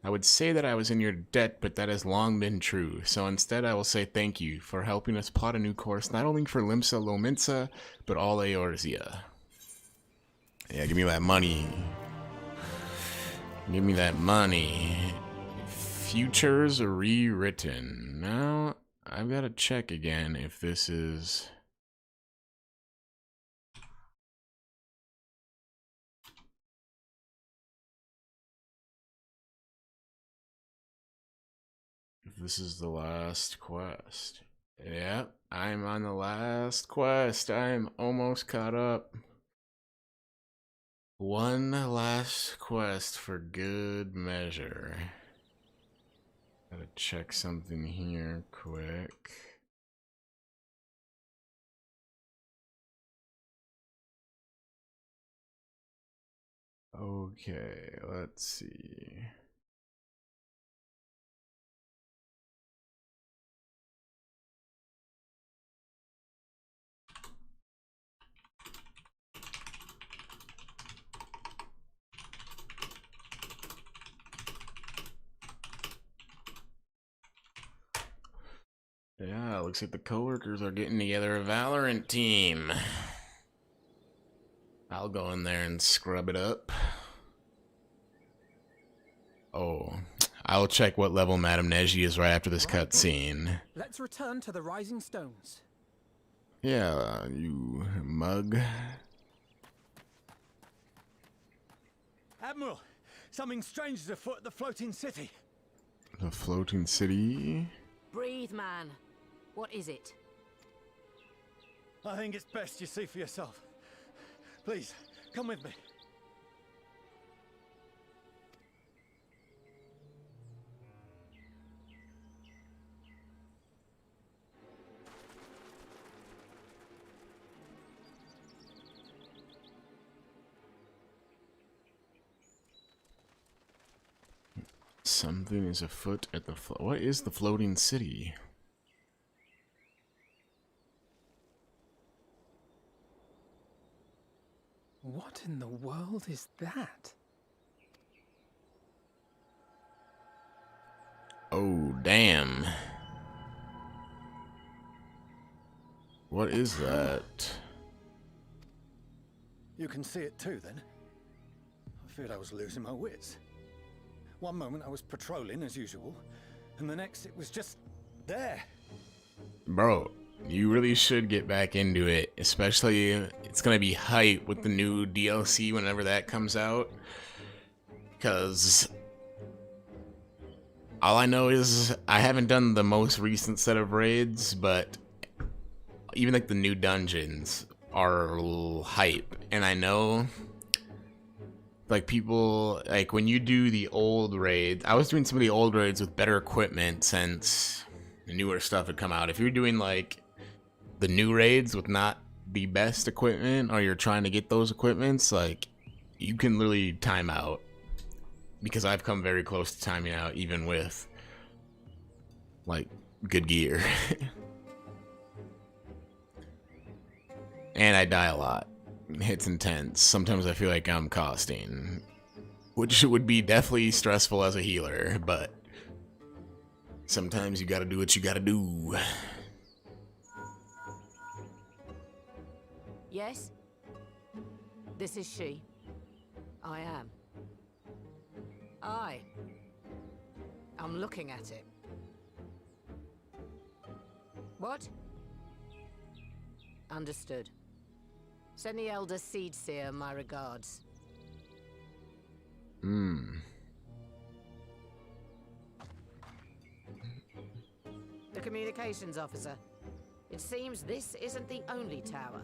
I would say that I was in your debt, but that has long been true, so instead I will say thank you for helping us plot a new course, not only for Limsa Lominsa, but all Eorzea. Yeah, give me that money. Give me that money. Futures rewritten. Now, I've got to check again if this is... if this is the last quest. Yep, I'm on the last quest. I'm almost caught up. One last quest for good measure. Gotta check something here quick. Okay, let's see. Yeah, looks like the coworkers are getting together a Valorant team. I'll go in there and scrub it up. Oh, I'll check what level Madame Neji is right after this cutscene. Let's return to the Rising Stones. Yeah, you mug. Admiral, something strange is afoot at the floating city. The floating city? Breathe, man. What is it? I think it's best you see for yourself. Please, come with me. Something is afoot at the what is the floating city? What in the world is that? Oh, damn. What is that? You can see it too, then? I feared I was losing my wits. One moment I was patrolling as usual, and the next it was just there. Bro, you really should get back into it, especially it's gonna be hype with the new DLC whenever that comes out. Because all I know is I haven't done the most recent set of raids, but even like the new dungeons are hype, and I know like people, like when you do the old raids, I was doing some of the old raids with better equipment since the newer stuff had come out. If you're doing like the new raids with not the best equipment, or you're trying to get those equipments, like you can literally time out, because I've come very close to timing out even with like good gear. And I die a lot. It's intense. Sometimes I feel like I'm costing, which would be definitely stressful as a healer, but sometimes you gotta do what you gotta do. Yes? This is she. I am. I'm looking at it. What? Understood. Send the Elder Seedseer my regards. The communications officer. It seems this isn't the only tower.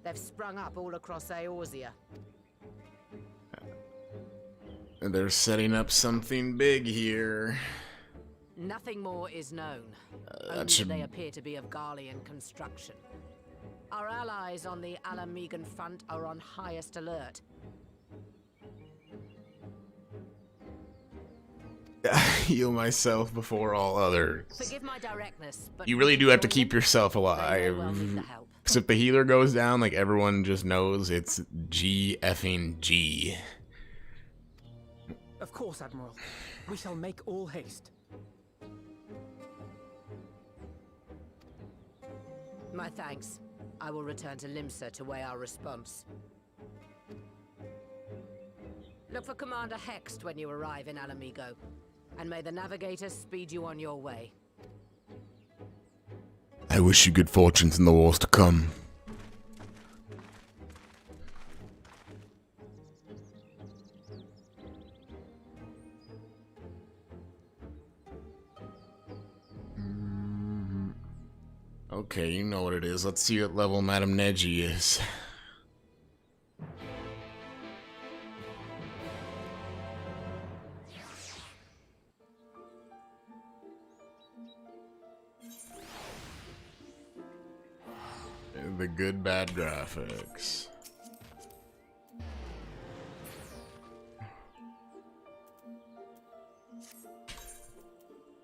They've sprung up all across Eorzea. And they're setting up something big here. Nothing more is known. Only That that should... they appear to be of Garlean construction. Our allies on the Alamegan front are on highest alert. Heal myself before all others. Forgive my directness, but You really do have to join keep them? yourself They may alive. well need the help. Because if the healer goes down, like everyone just knows it's G effing G. Of course, Admiral. We shall make all haste. My thanks. I will return to Limsa to weigh our response. Look for Commander Hext when you arrive in Alamigo, and may the Navigator speed you on your way. I wish you good fortunes in the wars to come. Okay, you know what it is. Let's see what level Madame Neji is. The good bad graphics.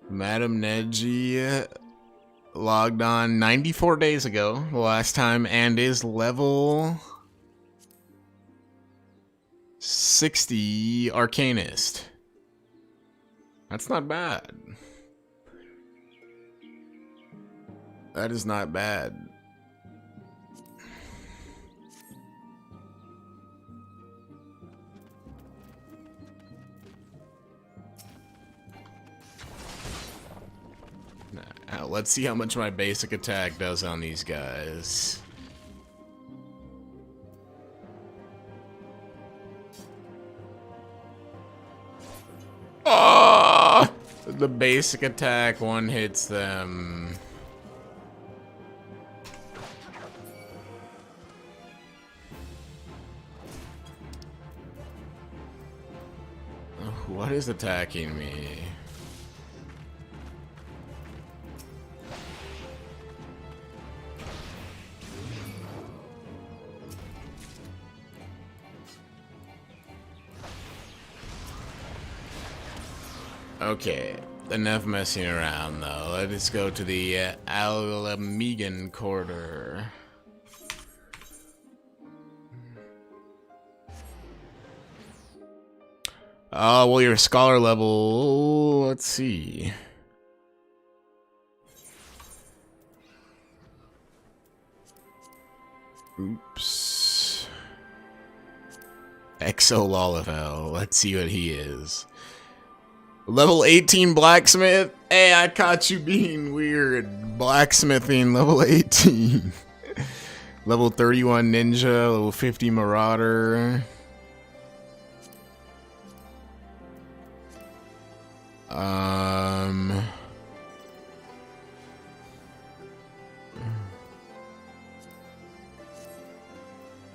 Madame Neji logged on 94 days ago, the last time, and is level 60 Arcanist. That's not bad. That is not bad. Now, let's see how much my basic attack does on these guys. Oh! The basic attack one hits them. What is attacking me? Okay, enough messing around though. Let's go to the Alamegan corridor. Well, your scholar level, let's see. Oops. Exo Lollivel, let's see what he is. Level 18 blacksmith? Hey, I caught you being weird. Blacksmithing, level 18. Level 31 ninja, level 50 marauder.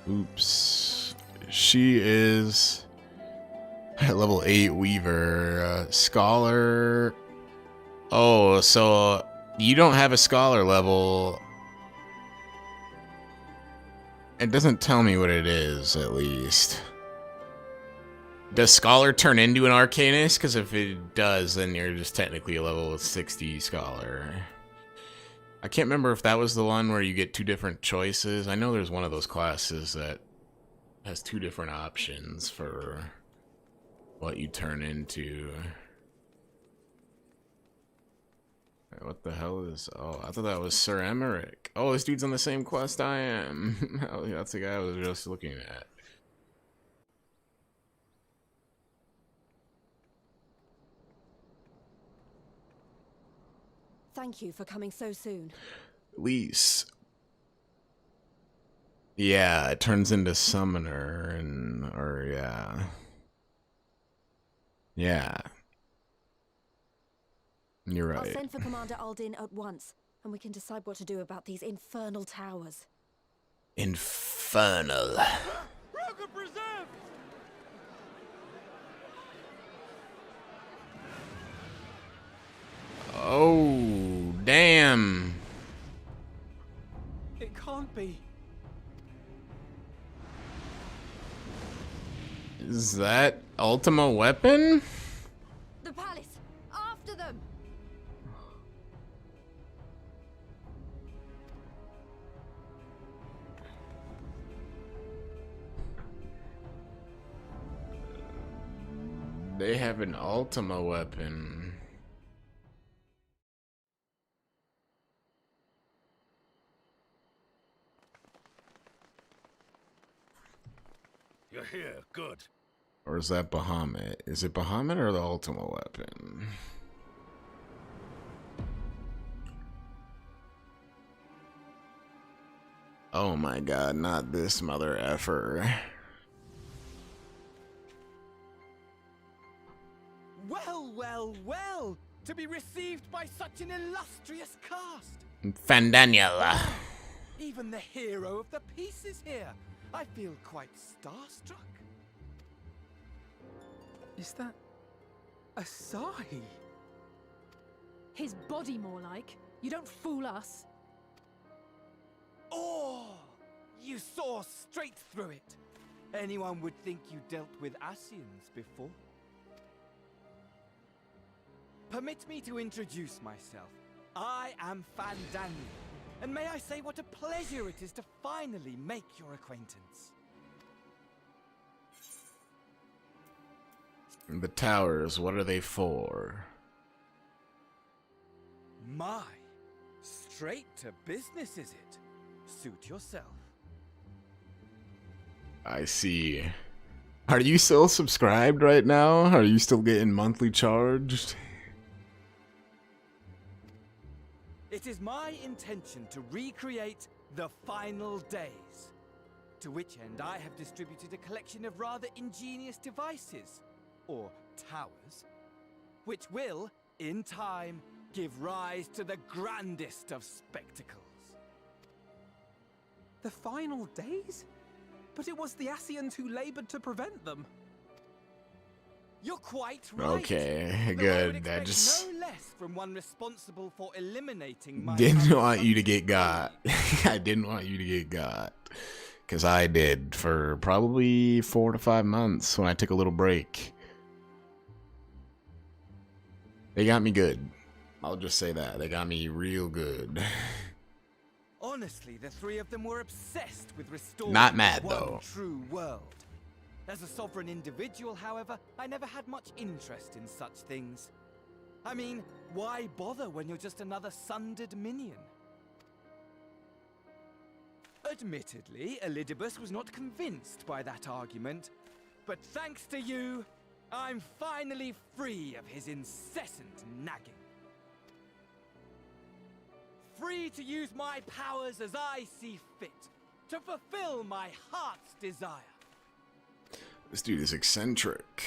Oops. She is level 8 weaver. Scholar. Oh, so you don't have a scholar level. It doesn't tell me what it is, at least. Does Scholar turn into an Arcanist? Because if it does, then you're just technically a level 60 Scholar. I can't remember if that was the one where you get two different choices. I know there's one of those classes that has two different options for what you turn into. What the hell is... Oh, I thought that was Sir Emmerich. Oh, this dude's on the same quest I am. Oh, that's the guy I was just looking at. Thank you for coming so soon. Elise. Yeah, it turns into summoner yeah. Yeah. You're right. I'll send for Commander Aldin at once, and we can decide what to do about these infernal towers. Infernal. Oh, damn. It can't be. Is that Ultima weapon? The palace! After them! They have an Ultima weapon. You're here, good. Or is that Bahamut? Is it Bahamut or the Ultima weapon? Oh my god, not this mother effer. Well, well, well! To be received by such an illustrious cast! Fandaniel. Even the hero of the piece is here! I feel quite starstruck. Is that a sigh? His body, more like. You don't fool us. Oh! You saw straight through it! Anyone would think you dealt with Asians before. Permit me to introduce myself. I am Fandaniel, and may I say what a pleasure it is to finally make your acquaintance. The towers, what are they for? My, straight to business is it? Suit yourself. I see. Are you still subscribed right now? Are you still getting monthly charged? It is my intention to recreate the final days. To which end I have distributed a collection of rather ingenious devices, or towers, which will, in time, give rise to the grandest of spectacles. The final days? But it was the Asians who labored to prevent them. You're quite right. Okay, Though I would good. I expect just no less from one responsible for eliminating my didn't other want you to sons. get got. I didn't want you to get got. Because I did for probably 4 to 5 months when I took a little break. They got me good. I'll just say that. They got me real good. Honestly, the three of them were obsessed with restoring Not mad, one though. true world. As a sovereign individual, however, I never had much interest in such things. I mean, why bother when you're just another sundered minion? Admittedly, Elidibus was not convinced by that argument, but thanks to you, I'm finally free of his incessant nagging. Free to use my powers as I see fit, to fulfill my heart's desire. This dude is eccentric.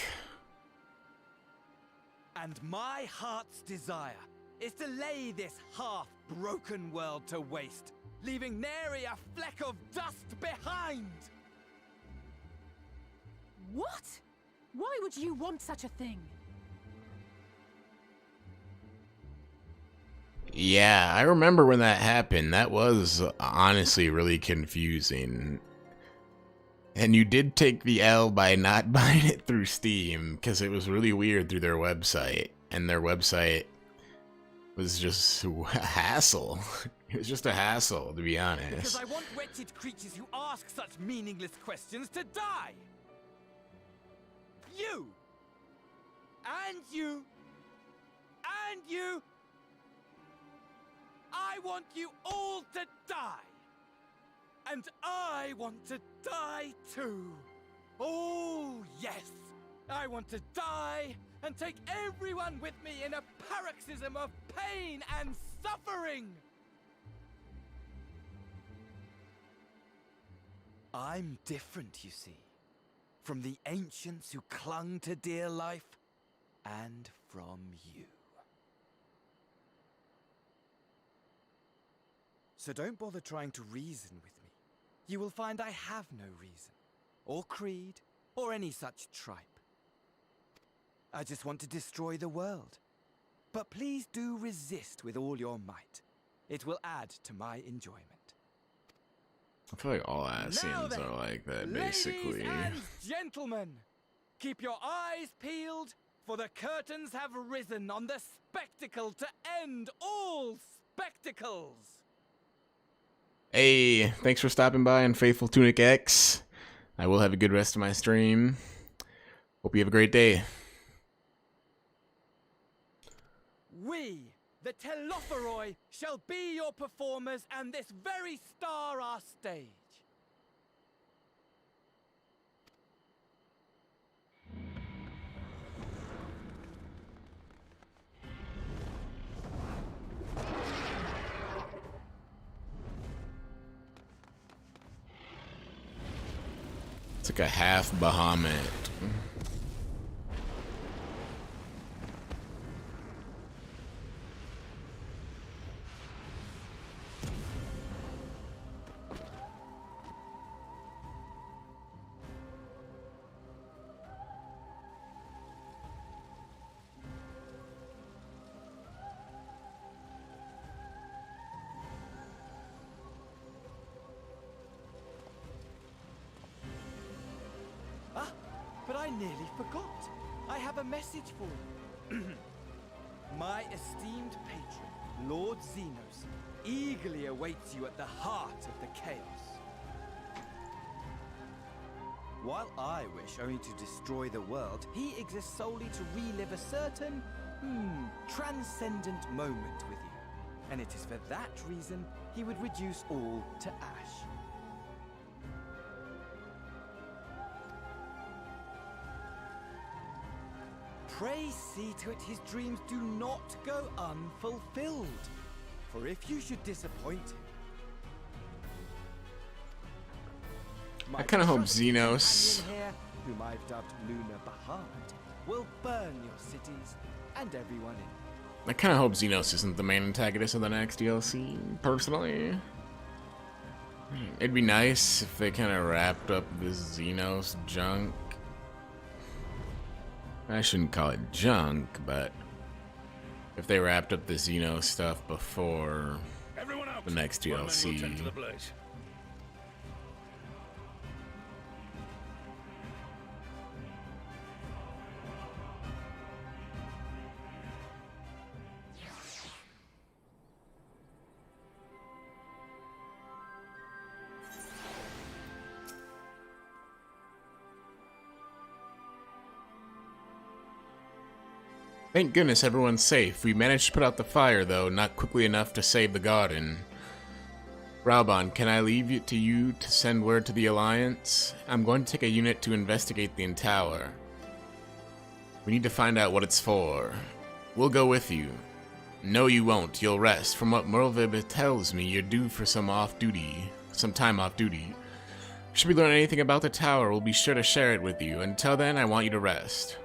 And my heart's desire is to lay this half-broken world to waste, leaving nary a fleck of dust behind! What? Why would you want such a thing? Yeah, I remember when that happened. That was honestly really confusing. And you did take the L by not buying it through Steam, because it was really weird through their website. And their website was just a hassle. It was just a hassle, to be honest. Because I want wretched creatures who ask such meaningless questions to die! You! And you! And you! I want you all to die! And I want to die too! Oh, yes! I want to die and take everyone with me in a paroxysm of pain and suffering! I'm different, you see, from the ancients who clung to dear life, and from you. So don't bother trying to reason with me. You will find I have no reason, or creed, or any such tripe. I just want to destroy the world. But please do resist with all your might. It will add to my enjoyment. I feel like all Now Asians then, are like that, basically. Ladies and gentlemen, keep your eyes peeled, for the curtains have risen on the spectacle to end all spectacles. Hey, thanks for stopping by on Faithful Tunic X. I will have a good rest of my stream. Hope you have a great day. We, the Telophoroi, shall be your performers and this very star our stage. It's like a half Bahamut. But I nearly forgot. I have a message for you. My esteemed patron, Lord Xenos, eagerly awaits you at the heart of the chaos. While I wish only to destroy the world, he exists solely to relive a certain, transcendent moment with you. And it is for that reason he would reduce all to ash. Pray see to it his dreams do not go unfulfilled. For if you should disappoint him... I kind of hope trusted Xenos... companion here, whom I've dubbed Lunar Bahamut, will burn your cities and everyone in. I kind of hope Xenos isn't the main antagonist of the next DLC, personally. It'd be nice if they kind of wrapped up this Xenos junk. I shouldn't call it junk, but if they wrapped up the Xeno stuff before the next DLC. Thank goodness everyone's safe. We managed to put out the fire, though, not quickly enough to save the garden. Raubon, can I leave it to you to send word to the Alliance? I'm going to take a unit to investigate the tower. We need to find out what it's for. We'll go with you. No, you won't. You'll rest. From what Merlvib tells me, you're due for some time off duty. Should we learn anything about the tower, we'll be sure to share it with you. Until then, I want you to rest.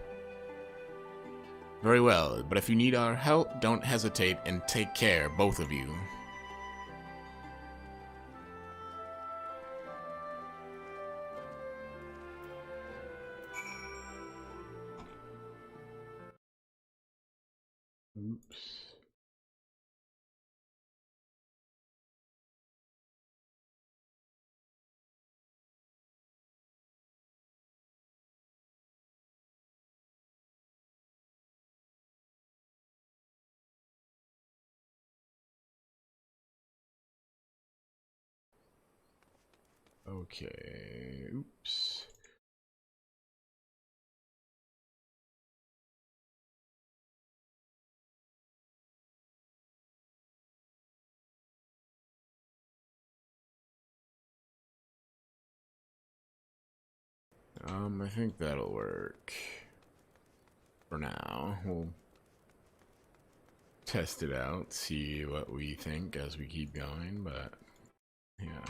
Very well, but if you need our help, don't hesitate and take care, both of you. Oops. Okay, oops. I think that'll work. For now, we'll test it out, see what we think as we keep going, but yeah,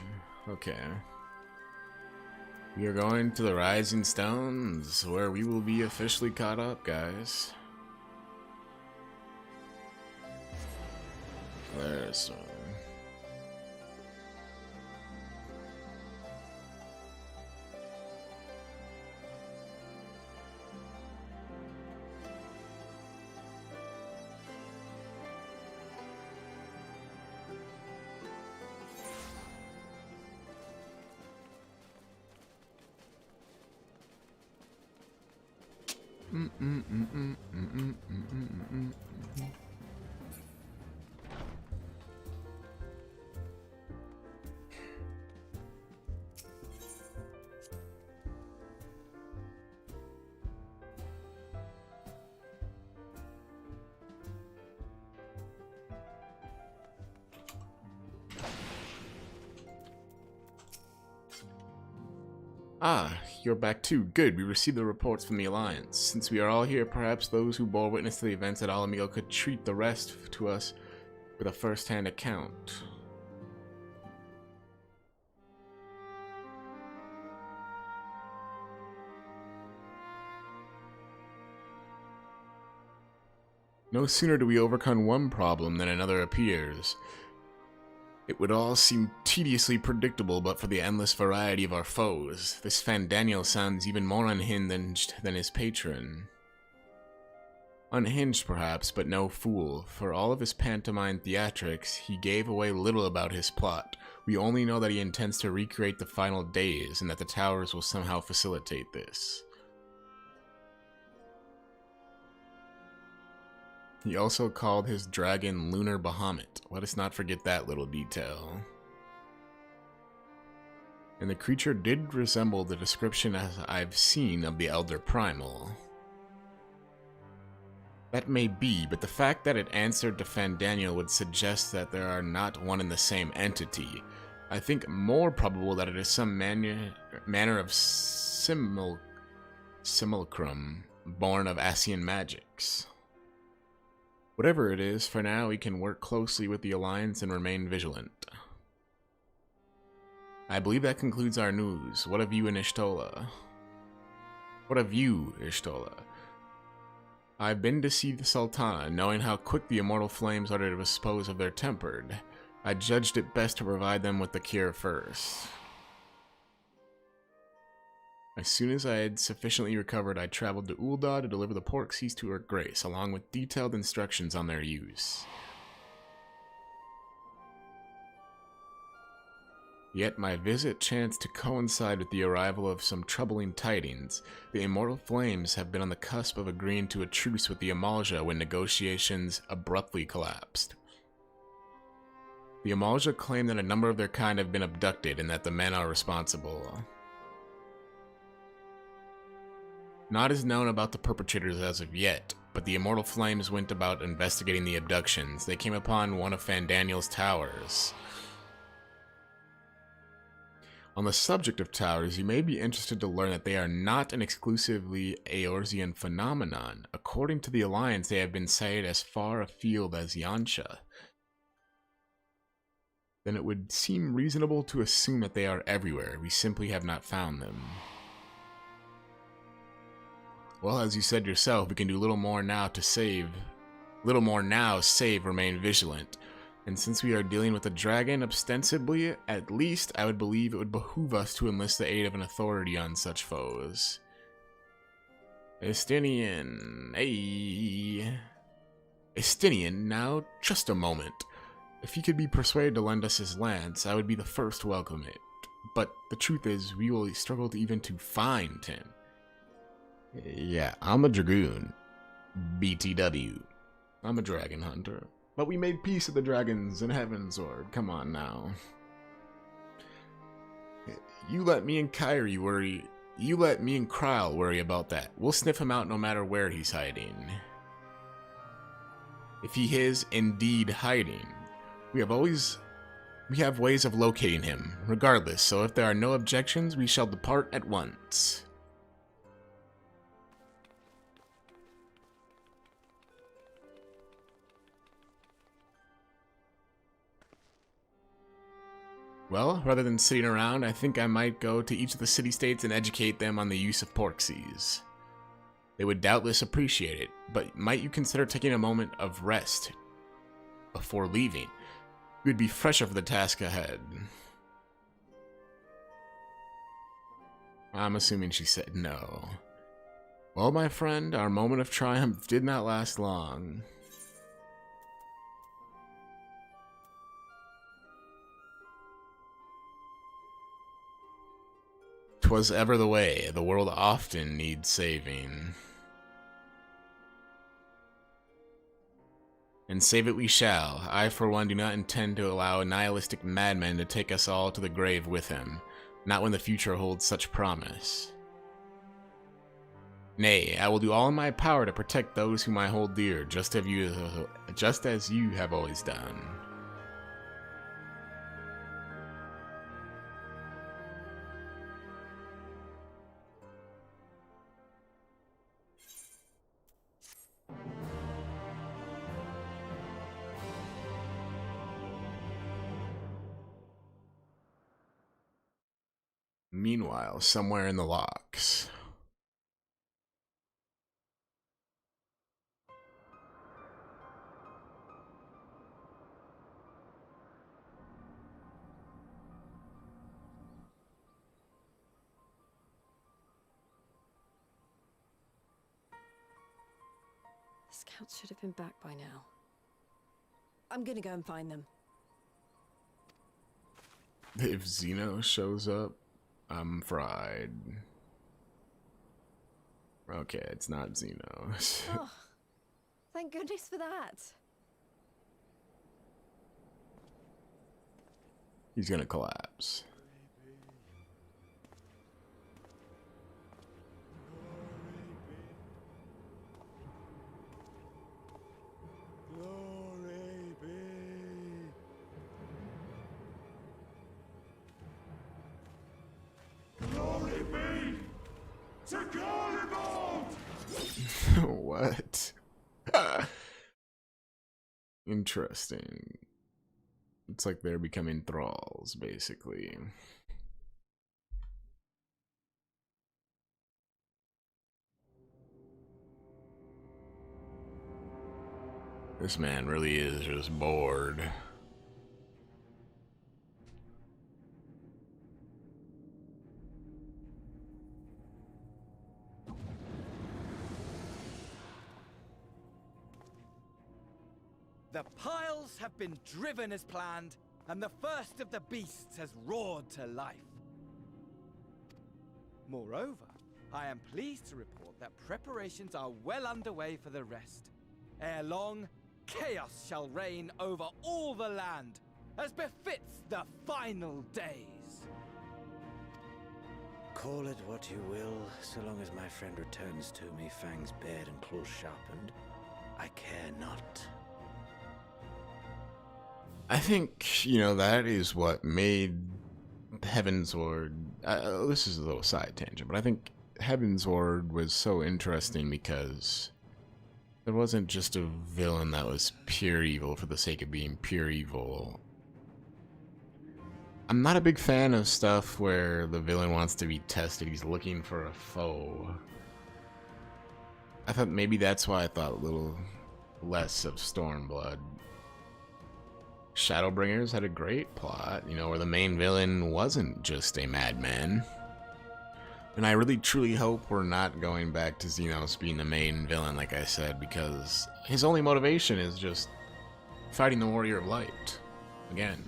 okay. We are going to the Rising Stones, where we will be officially caught up, guys. There's one. Ah, you're back too. Good, we received the reports from the Alliance. Since we are all here, perhaps those who bore witness to the events at Alamigo could treat the rest to us with a first-hand account. No sooner do we overcome one problem than another appears. It would all seem tediously predictable but for the endless variety of our foes. This Fandaniel sounds even more unhinged than his patron. Unhinged perhaps, but no fool. For all of his pantomime theatrics, he gave away little about his plot. We only know that he intends to recreate the final days, and that the towers will somehow facilitate this. He also called his dragon Lunar Bahamut. Let us not forget that little detail. And the creature did resemble the description as I've seen of the Elder Primal. That may be, but the fact that it answered to Fandaniel would suggest that there are not one and the same entity. I think more probable that it is some manner of simulacrum born of Asian magics. Whatever it is, for now we can work closely with the Alliance and remain vigilant. I believe that concludes our news. What of you and Ishtola? What of you, Ishtola? I've been to see the Sultana, knowing how quick the immortal flames are to dispose of their tempered. I judged it best to provide them with the cure first. As soon as I had sufficiently recovered, I traveled to Ul'dah to deliver the Porxies to her grace, along with detailed instructions on their use. Yet my visit chanced to coincide with the arrival of some troubling tidings. The immortal flames have been on the cusp of agreeing to a truce with the Amalja when negotiations abruptly collapsed. The Amalja claim that a number of their kind have been abducted and that the men are responsible. Not is known about the perpetrators as of yet, but the Immortal Flames went about investigating the abductions. They came upon one of Fandaniel's towers. On the subject of towers, you may be interested to learn that they are not an exclusively Eorzean phenomenon. According to the Alliance, they have been sighted as far afield as Yansha. Then it would seem reasonable to assume that they are everywhere. We simply have not found them. Well, as you said yourself, we can do little more now, save remain vigilant. And since we are dealing with a dragon, ostensibly, at least, I would believe it would behoove us to enlist the aid of an authority on such foes. Estinian, hey. Estinian, now, just a moment. If he could be persuaded to lend us his lance, I would be the first to welcome it. But the truth is, we will struggle even to find him. Yeah, I'm a dragoon. BTW. I'm a dragon hunter. But we made peace with the dragons in Heavensward. Come on now. You let me and Kyrie worry. You let me and Kryle worry about that. We'll sniff him out no matter where he's hiding. If he is indeed hiding, we have ways of locating him, regardless, so if there are no objections, we shall depart at once. Well, rather than sitting around, I think I might go to each of the city-states and educate them on the use of porksies. They would doubtless appreciate it, but might you consider taking a moment of rest before leaving? You would be fresher for the task ahead. I'm assuming she said no. Well, my friend, our moment of triumph did not last long. 'Twas ever the way, the world often needs saving. And save it we shall. I, for one, do not intend to allow a nihilistic madman to take us all to the grave with him, not when the future holds such promise. Nay, I will do all in my power to protect those whom I hold dear, just as you have always done. Meanwhile, somewhere in the locks. The scouts should have been back by now. I'm gonna go and find them. If Xeno shows up, I'm fried. Okay, it's not Xeno. Oh, thank goodness for that. He's gonna collapse. What? Interesting. It's like they're becoming thralls, basically. This man really is just bored. The piles have been driven as planned, and the first of the beasts has roared to life. Moreover, I am pleased to report that preparations are well underway for the rest. Ere long, chaos shall reign over all the land, as befits the final days. Call it what you will, so long as my friend returns to me, fangs bared and claws sharpened. I care not. I think, you know, that is what made Heavensward... this is a little side tangent, but I think Heavensward was so interesting because there wasn't just a villain that was pure evil for the sake of being pure evil. I'm not a big fan of stuff where the villain wants to be tested, he's looking for a foe. I thought maybe that's why I thought a little less of Stormblood. Shadowbringers had a great plot, you know, where the main villain wasn't just a madman. And I really truly hope we're not going back to Xenos being the main villain, like I said, because his only motivation is just fighting the Warrior of Light. Again.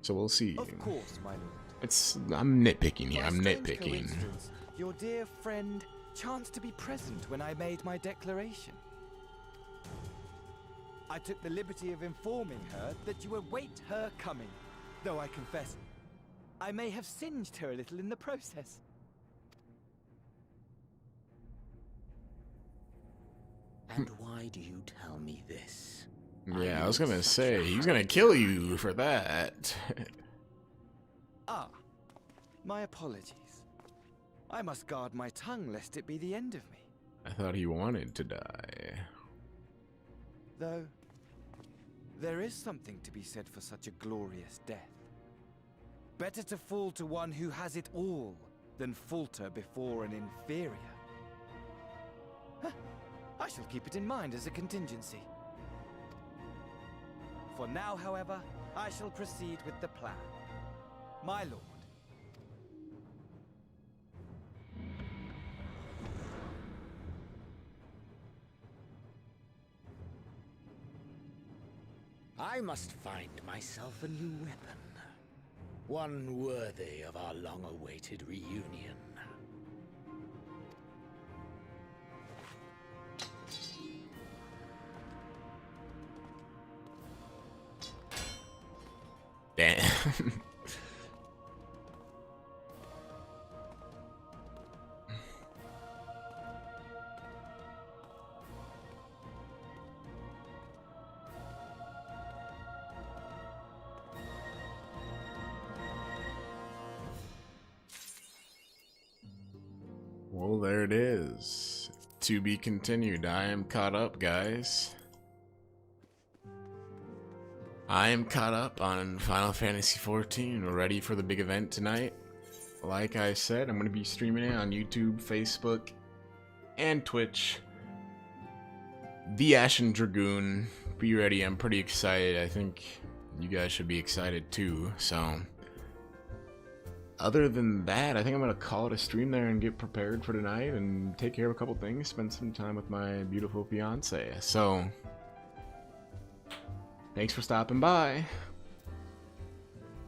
So we'll see. Of course, my lord. I'm nitpicking here, By I'm strange nitpicking. coincidence, your dear friend chanced to be present when I made my declaration. I took the liberty of informing her that you await her coming, though I confess, I may have singed her a little in the process. And why do you tell me this? Yeah, I was gonna say, he's gonna kill you for that. Ah, my apologies. I must guard my tongue lest it be the end of me. I thought he wanted to die. Though, there is something to be said for such a glorious death. Better to fall to one who has it all than falter before an inferior. Huh. I shall keep it in mind as a contingency. For now, however, I shall proceed with the plan. My lord. I must find myself a new weapon. One worthy of our long-awaited reunion. Damn. Well, there it is. To be continued. I am caught up, guys. I am caught up on Final Fantasy XIV. We're ready for the big event tonight. Like I said, I'm going to be streaming it on YouTube, Facebook, and Twitch. The Ashen Dragoon. Be ready. I'm pretty excited. I think you guys should be excited too. So, other than that, I think I'm going to call it a stream there and get prepared for tonight and take care of a couple things. Spend some time with my beautiful fiance. So, thanks for stopping by.